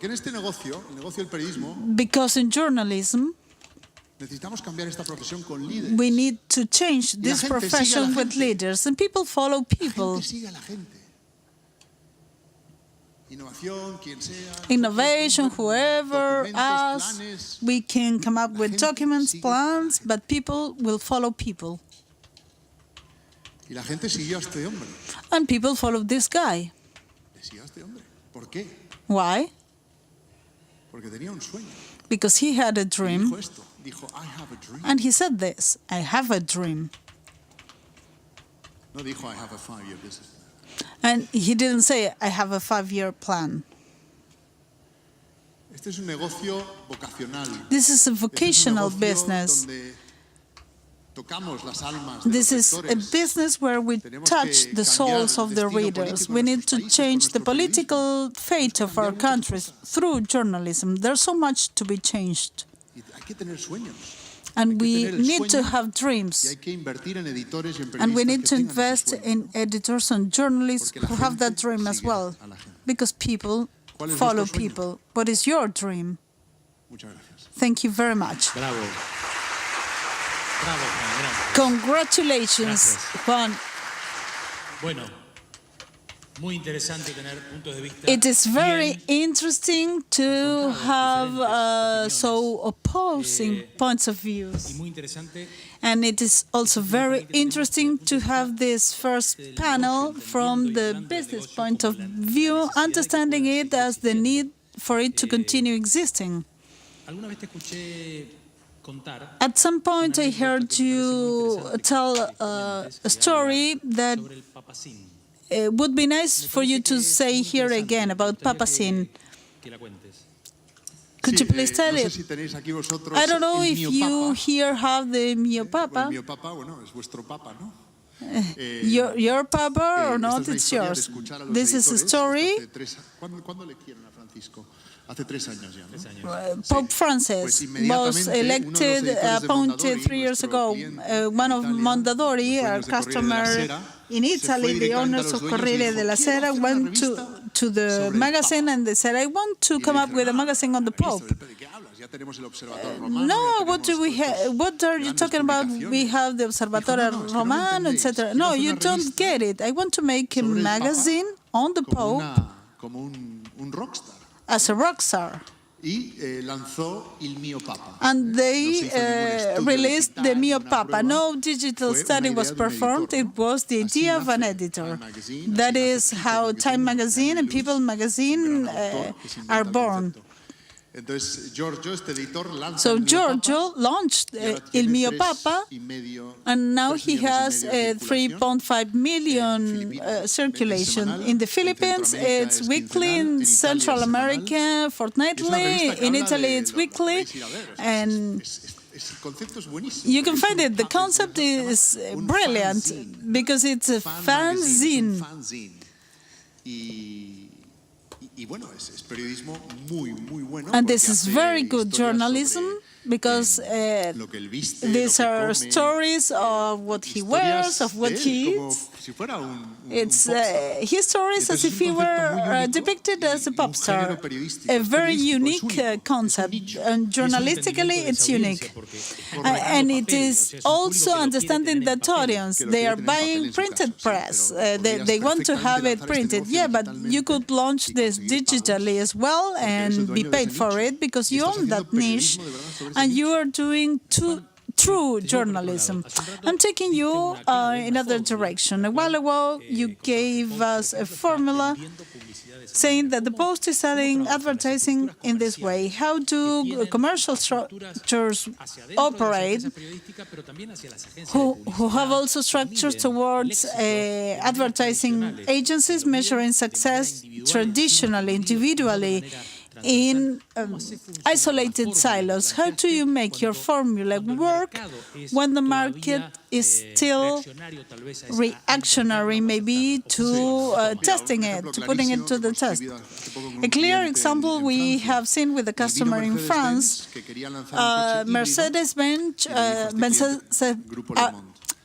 Because in journalism, we need to change this profession with leaders, and people follow people. Innovation, whoever, us, we can come up with documents, plans, but people will follow people. And people follow this guy. Why? Because he had a dream. And he said this, I have a dream. And he didn't say, I have a 5-year plan. This is a vocational business. This is a business where we touch the souls of the readers. We need to change the political fate of our countries through journalism. There's so much to be changed. And we need to have dreams. And we need to invest in editors and journalists who have that dream as well. Because people follow people. What is your dream? Muchas gracias. Thank you very much. Bravo. Bravo, Juan, bravo. Congratulations, Gracias. Juan. Bueno, muy interesante tener puntos de vista. It is very bien interesting to have so opposing points of y views. muy interesante And it is also very interesting to have this first panel from the business point of view, understanding it as the need for it to continue existing. alguna vez te escuché contar At some point, I heard you tell a story that sobre el papacín. would be nice for you to say here again about Papacin. Que la cuentes. Could you please tell no sé it? si tenéis aquí vosotros I don't know el if mío you papa. here have the Mio El Papa. mío papa, bueno, es vuestro papa, ¿no? Your Papa or esta not, es la it's historia de yours. escuchar a los This is a editores story. hace ¿Cuándo le quieren a Francisco? Hace 3 años ya, ¿no? Pope Francis was elected, appointed 3 years ago. One of Mondadori, our customer in Italy, the owners of Corriere della Sera, went to the magazine and they said, I want to come up with a magazine on the Pope. No, what do we have? What are you talking about? We have the Observatorio Romano, etc. No, you don't get it. I want to make a magazine on the Pope Como un rockstar. as a rock star. Y lanzó il mio papa. And they No se hizo ningún estudio released the digital, Mio ninguna Papa. prueba. No digital Fue study una was idea de un performed. editor, It ¿no? was the Así idea of an nace editor. Time Magazine, That así is nace how People Time Magazine, Magazine and News, People un Magazine gran autor que se inventa are el born. concepto. Entonces, Giorgio, este editor, lanza So el Mio Giorgio Papa, launched y ahora Il tiene Mio 3,5 Papa, and now he has millones y medio de 3.5 million Filipinas, circulation. semanal, In the en Philippines, Centroamérica it's es weekly. quincenal, In en Italia Central es semanal. America, Y es una fortnightly. revista que In habla Italy, de- it's lo weekly. podéis ir a ver, And el concepto es buenísimo. you can porque find es un it. The pa- concept se llama is un brilliant fanzine. because it's a Magazine, es un fanzine. fanzine. Y bueno, es periodismo muy bueno. And porque this is hace very good historias journalism sobre, because lo que él viste, these lo que are come, stories of what he wears, of what de él, he como eats. si fuera un It's popstar. his stories as Entonces, if es he un concepto muy were único depicted as a y pop un star. género periodístico, A es very periodístico, es unique único, es un concept, nicho. and journalistically it's unique. And it is also understanding that audience. They are buying printed press. They want to have it printed. Yeah, but you could launch this digitally as well and be paid for it because you own that niche and you are doing true journalism. I'm taking you in another direction. A while ago, you gave us a formula saying that the Post is selling advertising in this way. How do commercial structures operate who have also structures towards advertising agencies measuring success traditionally, individually, in isolated silos? How do you make your formula work when the market is still reactionary, maybe, to testing it, to putting it to the test? A clear example we have seen with a customer in France, Mercedes-Benz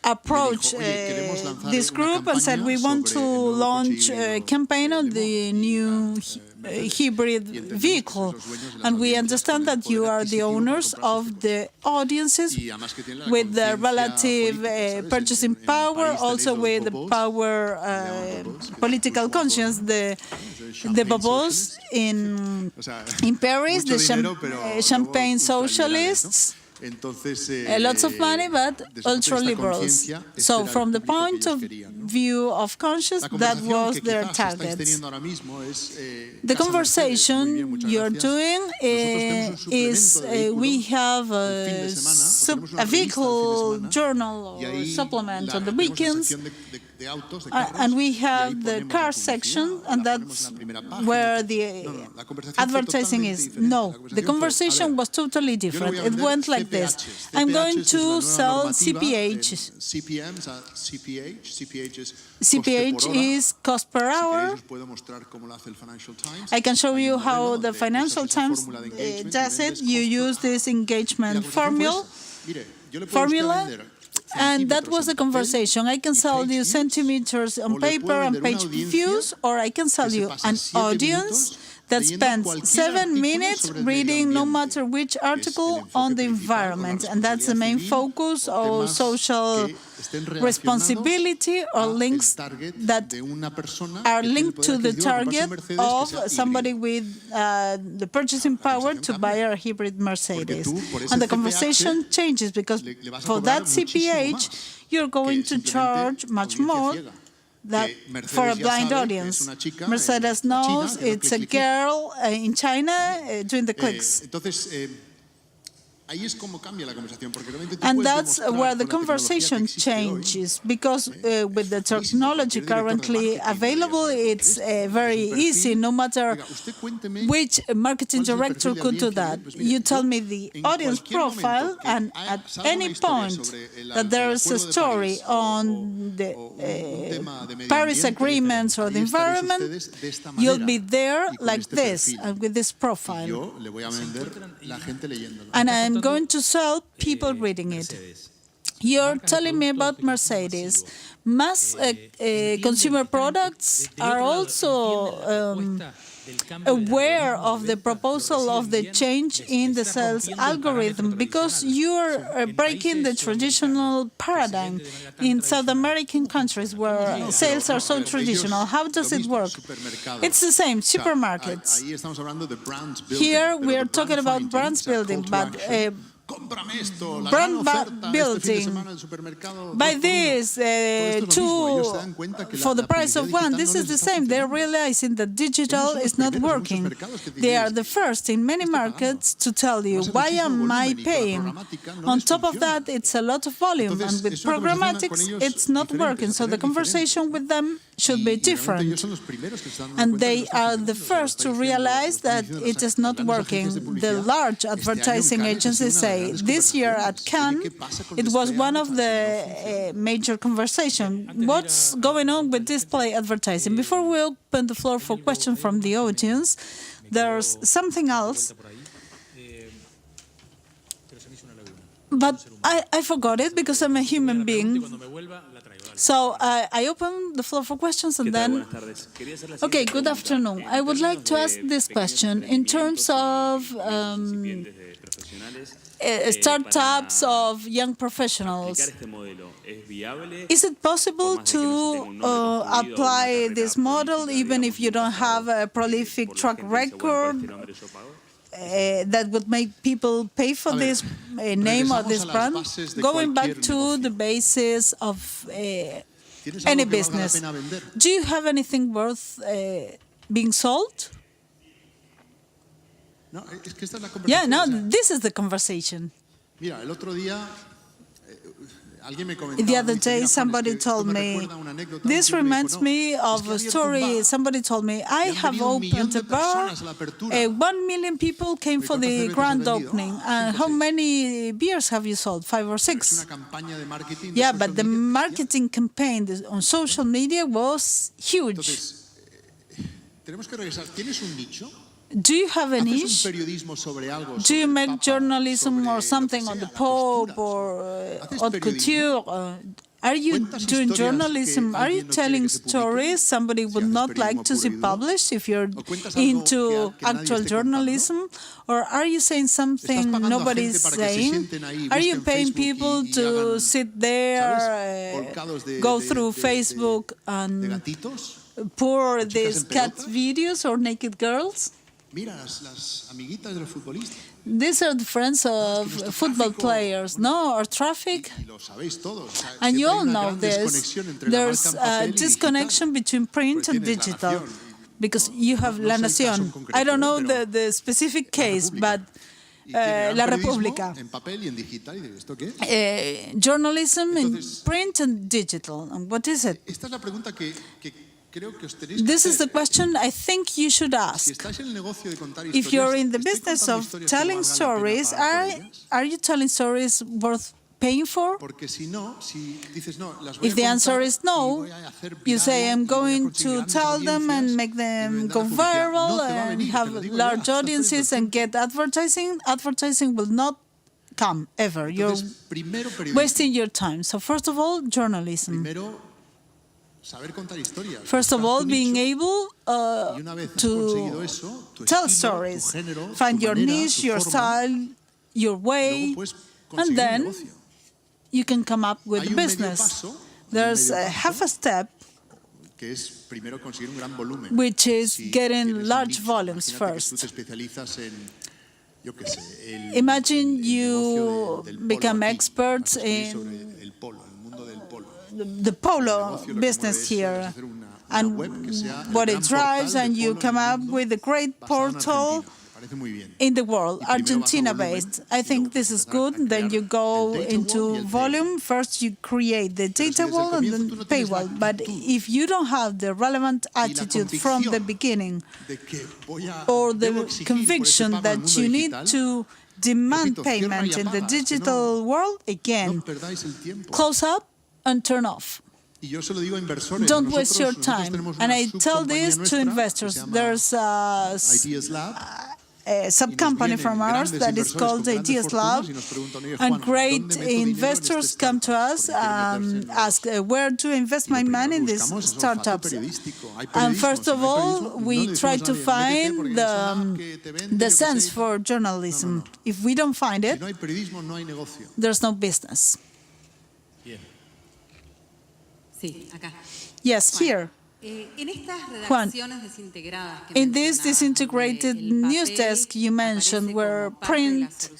approached this group and said, we want to launch a campaign on the new hybrid vehicle. And we understand that you are the owners of the audiences with the relative purchasing power, also with the power, political conscience, the babos in Paris, the champagne socialists. Lots of money, but ultra-liberals. So from the point of view of conscience, that was their target. The conversation you're doing is we have a vehicle journal or supplement on the weekends, and we have the car section, and that's where the advertising is. No, the conversation was totally different. It went like this. I'm going to sell CPH. CPH is cost per hour. I can show you how the Financial Times does it. You use this engagement formula. And that was the conversation. I can sell you centimeters on paper and page views, or I can sell you an audience that spends 7 minutes reading no matter which article on the environment. And that's the main focus of social responsibility or links that are linked to the target of somebody with the purchasing power to buy a hybrid Mercedes. And the conversation changes because for that CPH, you're going to charge much more that for a blind audience. Mercedes knows it's a girl in China doing the clicks. And that's where the conversation changes, because with the technology currently available, it's very easy, no matter which marketing director could do that. You tell me the audience profile, and at any point that there is a story on the Paris agreements or the environment, you'll be there like this, and with this profile. And I'm going to sell people reading it. You're telling me about Mercedes. Mass consumer products are also aware of the proposal of the change in the sales algorithm, because you're breaking the traditional paradigm in South American countries where sales are so traditional. How does it work? It's the same, supermarkets. Here we are talking about brands building, but brand building. Buy this, two for the price of one. This is the same. They're realizing that digital is not working. They are the first in many markets to tell you, why am I paying? On top of that, it's a lot of volume. And with programmatics, it's not working. So the conversation with them should be different. And they are the first to realize that it is not working. The large advertising agencies say, this year at Cannes, it was one of the major conversations. What's going on with display advertising? Before we open the floor for questions from the audience, there's something else. But I forgot it because I'm a human being. So I open the floor for questions and then... Okay, good afternoon. I would like to ask this question in terms of startups of young professionals. Is it possible to apply this model even if you don't have a prolific track record that would make people pay for this name or this brand? Going back to the basis of any business, do you have anything worth being sold? Yeah, no, this is the conversation. The other day, somebody told me, this reminds me of a story. Somebody told me, I have opened a bar, 1 million people came for the grand opening. And how many beers have you sold? 5 or 6? Yeah, but the marketing campaign on social media was huge. Do you have a niche? Do you make journalism or something on the Pope or haute couture? Are you doing journalism? Are you telling stories somebody would not like to see published if you're into actual journalism? Or are you saying something nobody's saying? Are you paying people to sit there, go through Facebook and pour these cat videos or naked girls? These are the friends of football players, no? Or traffic? And you all know this. There's a disconnection between print and digital, because you have La Nación. I don't know the specific case, but La República. Journalism in print and digital. And what is it? This is the question I think you should ask. If you're in the business of telling stories, are you telling stories worth paying for? If the answer is no, you say, I'm going to tell them and make them go viral and have large audiences and get advertising. Advertising will not come, ever. You're wasting your time. So first of all, journalism. First of all, being able to tell stories, find your niche, your style, your way, and then you can come up with a business. There's half a step, which is getting large volumes first. Imagine you become experts in the polo business here and what it drives, and you come up with a great portal in the world, Argentina-based. I think this is good. Then you go into volume. First, you create the data wall and then paywall. But if you don't have the relevant attitude from the beginning, or the conviction that you need to demand payment in the digital world, again, close up and turn off. Don't waste your time. And I tell this to investors. There's a sub-company from ours that is called Ideas Lab, and great investors come to us and ask, where to invest my money in these startups? And first of all, we try to find the sense for journalism. If we don't find it, there's no business. Yes, here. Juan, in this disintegrated news desk you mentioned, where print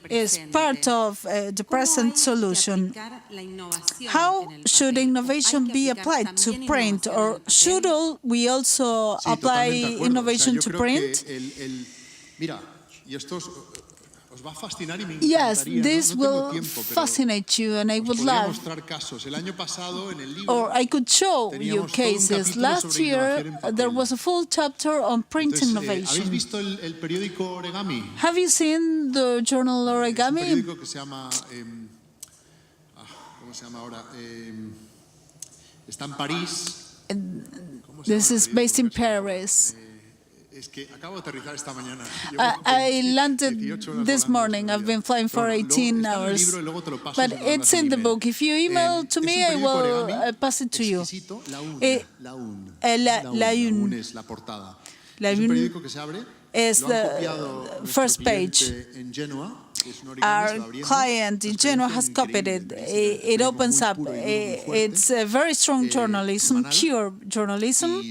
is part of the present solution, how should innovation be applied to print, or should we also apply innovation to print? Yes, this will fascinate you, and I would love. Or I could show you cases. Last year, there was a full chapter on print innovation. Have you seen the journal Origami? This is based in Paris. I landed this morning. I've been flying for 18 hours. But it's in the book. If you email to me, I will pass it to you. La Une is the first page. Our client in Genoa has copied it. It opens up. It's a very strong journalism, pure journalism,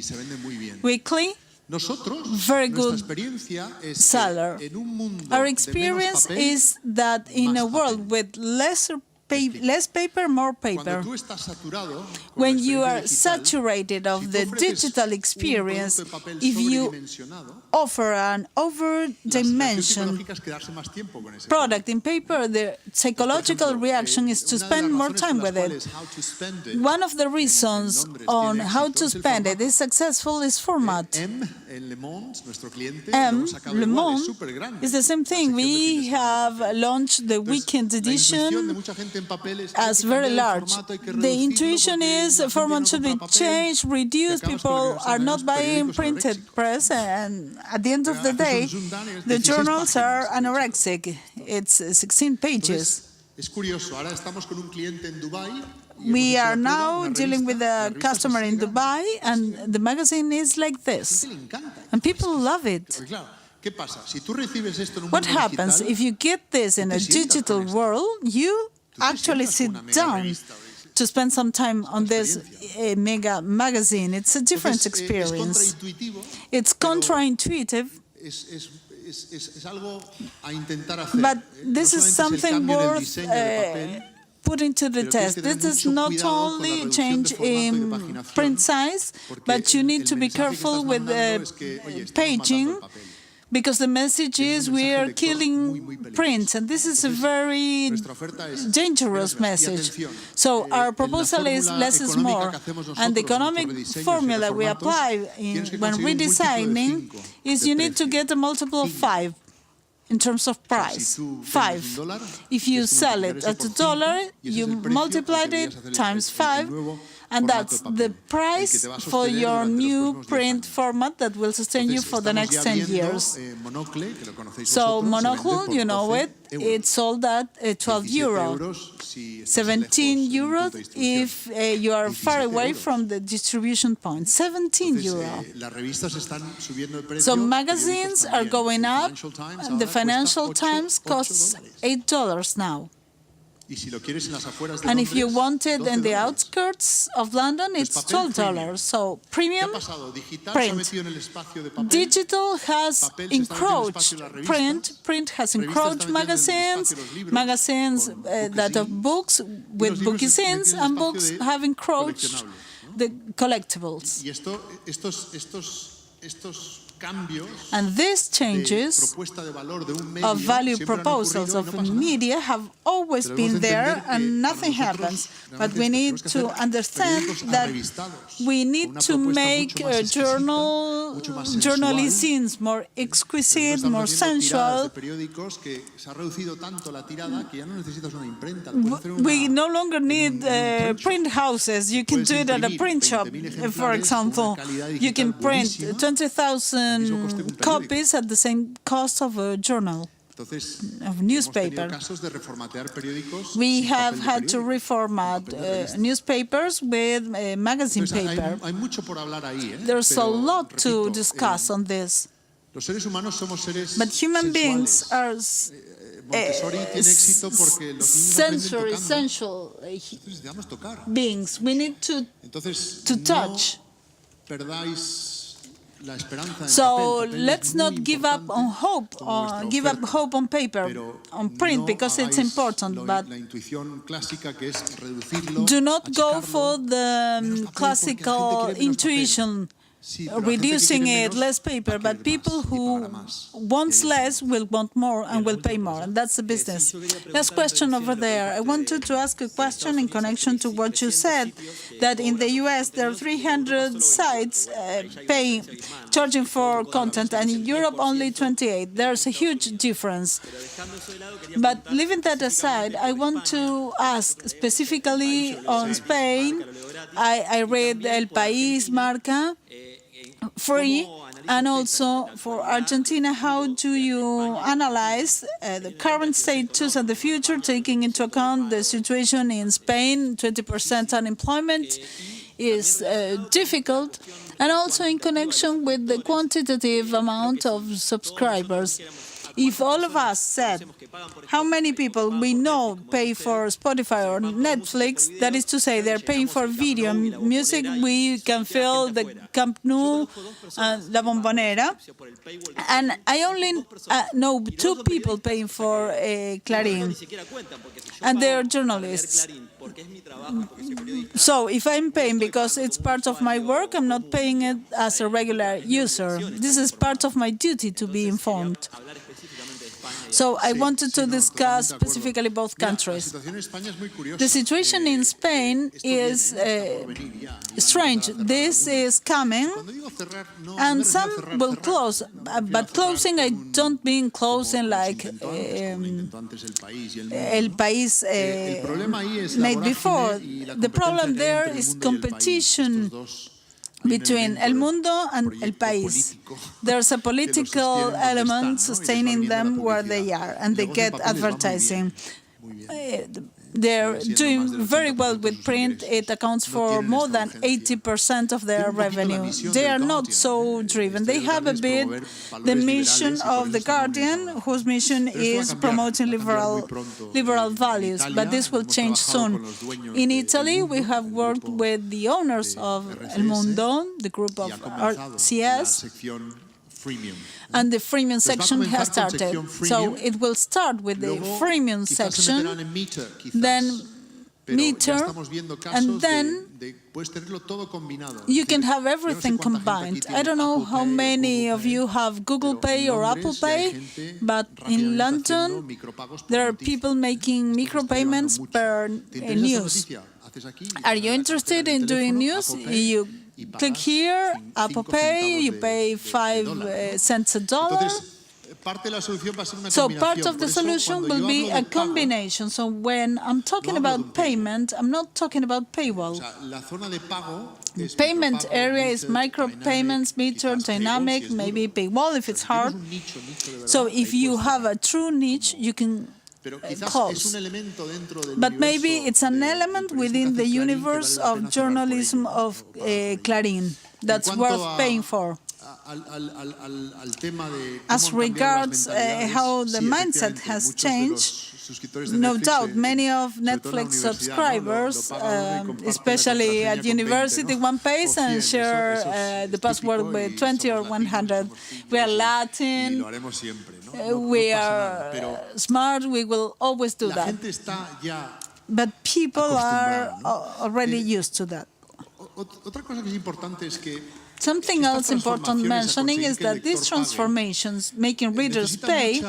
weekly. Very good seller. Our experience is that in a world with less paper, more paper. When you are saturated of the digital experience, if you offer an over-dimensioned product in paper, the psychological reaction is to spend more time with it. One of the reasons on how to spend it is successful is format. Le Monde, is the same thing. We have launched the weekend edition as very large. The intuition is format should be changed, reduced. People are not buying printed press, and at the end of the day, the journals are anorexic. It's 16 pages. We are now dealing with a customer in Dubai, and the magazine is like this. And people love it. What happens if you get this in a digital world? You actually sit down to spend some time on this mega magazine. It's a different experience. It's counterintuitive. But this is something worth putting to the test. This is not only change in print size, but you need to be careful with paging, because the message is we are killing print, and this is a very dangerous message. So our proposal is less is more, and the economic formula we apply when redesigning is you need to get a multiple of 5 in terms of price. 5. If you sell it at $1, you multiply it times 5, And that's the price for your new print format that will sustain you for the next 10 years. So Monocle, you know it, it's sold at 12 euro, 17 euro if you are far away from the distribution point, 17 euro. So magazines are going up, and the Financial Times costs $8 now. And if you want it in the outskirts of London, it's $12. So premium print. Digital has encroached print. Print has encroached magazines. Magazines that have books with bookisins, and books have encroached the collectibles. And these changes of value proposals of media have always been there, and nothing happens. But we need to understand that we need to make journalism more exquisite, more sensual. We no longer need print houses. You can do it at a print shop, for example. You can print 20,000 copies at the same cost of a journal, of newspaper. We have had to reformat newspapers with magazine paper. There's a lot to discuss on this. But human beings are sensual beings. We need to touch. So let's not give up on hope, or give up hope on paper, on print, because it's important. But do not go for the classical intuition, reducing it, less paper, but people who want less will want more and will pay more, and that's the business. Last question over there. I wanted to ask a question in connection to what you said, that in the US there are 300 sites charging for content, and in Europe only 28. There's a huge difference. But leaving that aside, I want to ask specifically on Spain. I read El País, Marca, free, and also for Argentina. How do you analyze the current status and the future, taking into account the situation in Spain? 20% unemployment is difficult, and also in connection with the quantitative amount of subscribers. If all of us said how many people we know pay for Spotify or Netflix, that is to say, they're paying for video and music, we can fill the Camp Nou, La Bombonera. And I only know 2 people paying for Clarín, and they're journalists. So if I'm paying because it's part of my work, I'm not paying it as a regular user. This is part of my duty to be informed. So I wanted to discuss specifically both countries. The situation in Spain is strange. This is coming, and some will close. But closing, I don't mean closing like El País made before. The problem there is competition between El Mundo and El País. There's a political element sustaining them where they are, and they get advertising. They're doing very well with print. It accounts for more than 80% of their revenue. They are not so driven. They have a bit the mission of The Guardian, whose mission is promoting liberal values, but this will change soon. In Italy, we have worked with the owners of El Mundo, the group of RCS, and the freemium section has started. So it will start with the freemium section, then meter, and then you can have everything combined. I don't know how many of you have Google Pay or Apple Pay, but in London there are people making micropayments per news. Are you interested in doing news? You click here, Apple Pay, you pay 5 cents a dollar, So part of the solution will be a combination. So when I'm talking about payment, I'm not talking about paywall. Payment area is micropayments, meter, dynamic, maybe paywall if it's hard. So if you have a true niche, you can close. But maybe it's an element within the universe of journalism of Clarín that's worth paying for. As regards how the mindset has changed, no doubt many of Netflix subscribers, especially at university, one pays and share the password with 20 or 100. We are Latin, we are smart, we will always do that. But people are already used to that. Something else important mentioning is that these transformations, making readers pay,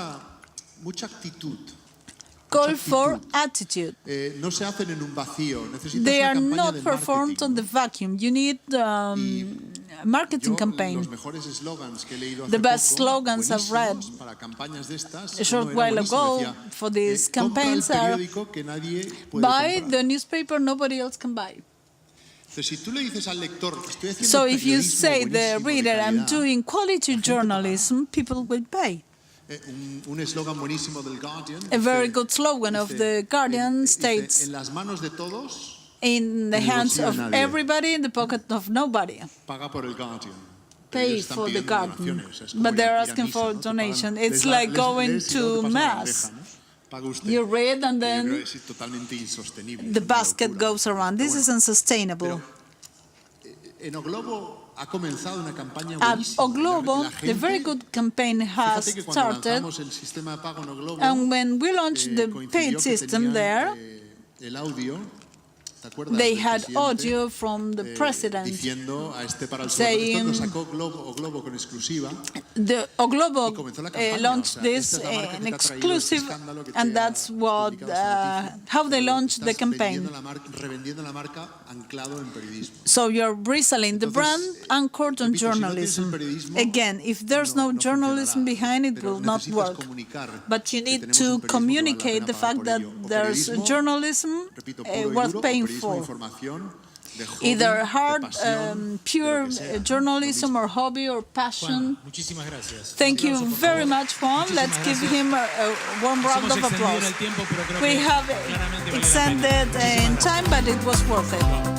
call for attitude. They are not performed on the vacuum. You need a marketing campaign. The best slogans I've read a short while ago for these campaigns are, buy the newspaper nobody else can buy. So if you say the reader, I'm doing quality journalism, people will pay. A very good slogan of The Guardian states, in the hands of everybody, in the pocket of nobody. Pay for The Guardian, but they're asking for a donation. It's like going to Mass. You read and then the basket goes around. This is unsustainable. At O Globo, the very good campaign has started, and when we launched the paid system there, they had audio from the president saying the O Globo launched this in exclusive, and that's what how they launched the campaign. So you're reselling the brand anchored on journalism. Again, if there's no journalism behind it, will not work. But you need to communicate the fact that there's journalism worth paying for. Either hard, pure journalism or hobby or passion. Thank you very much, Juan. Let's give him a warm round of applause. We have extended in time, but it was worth it.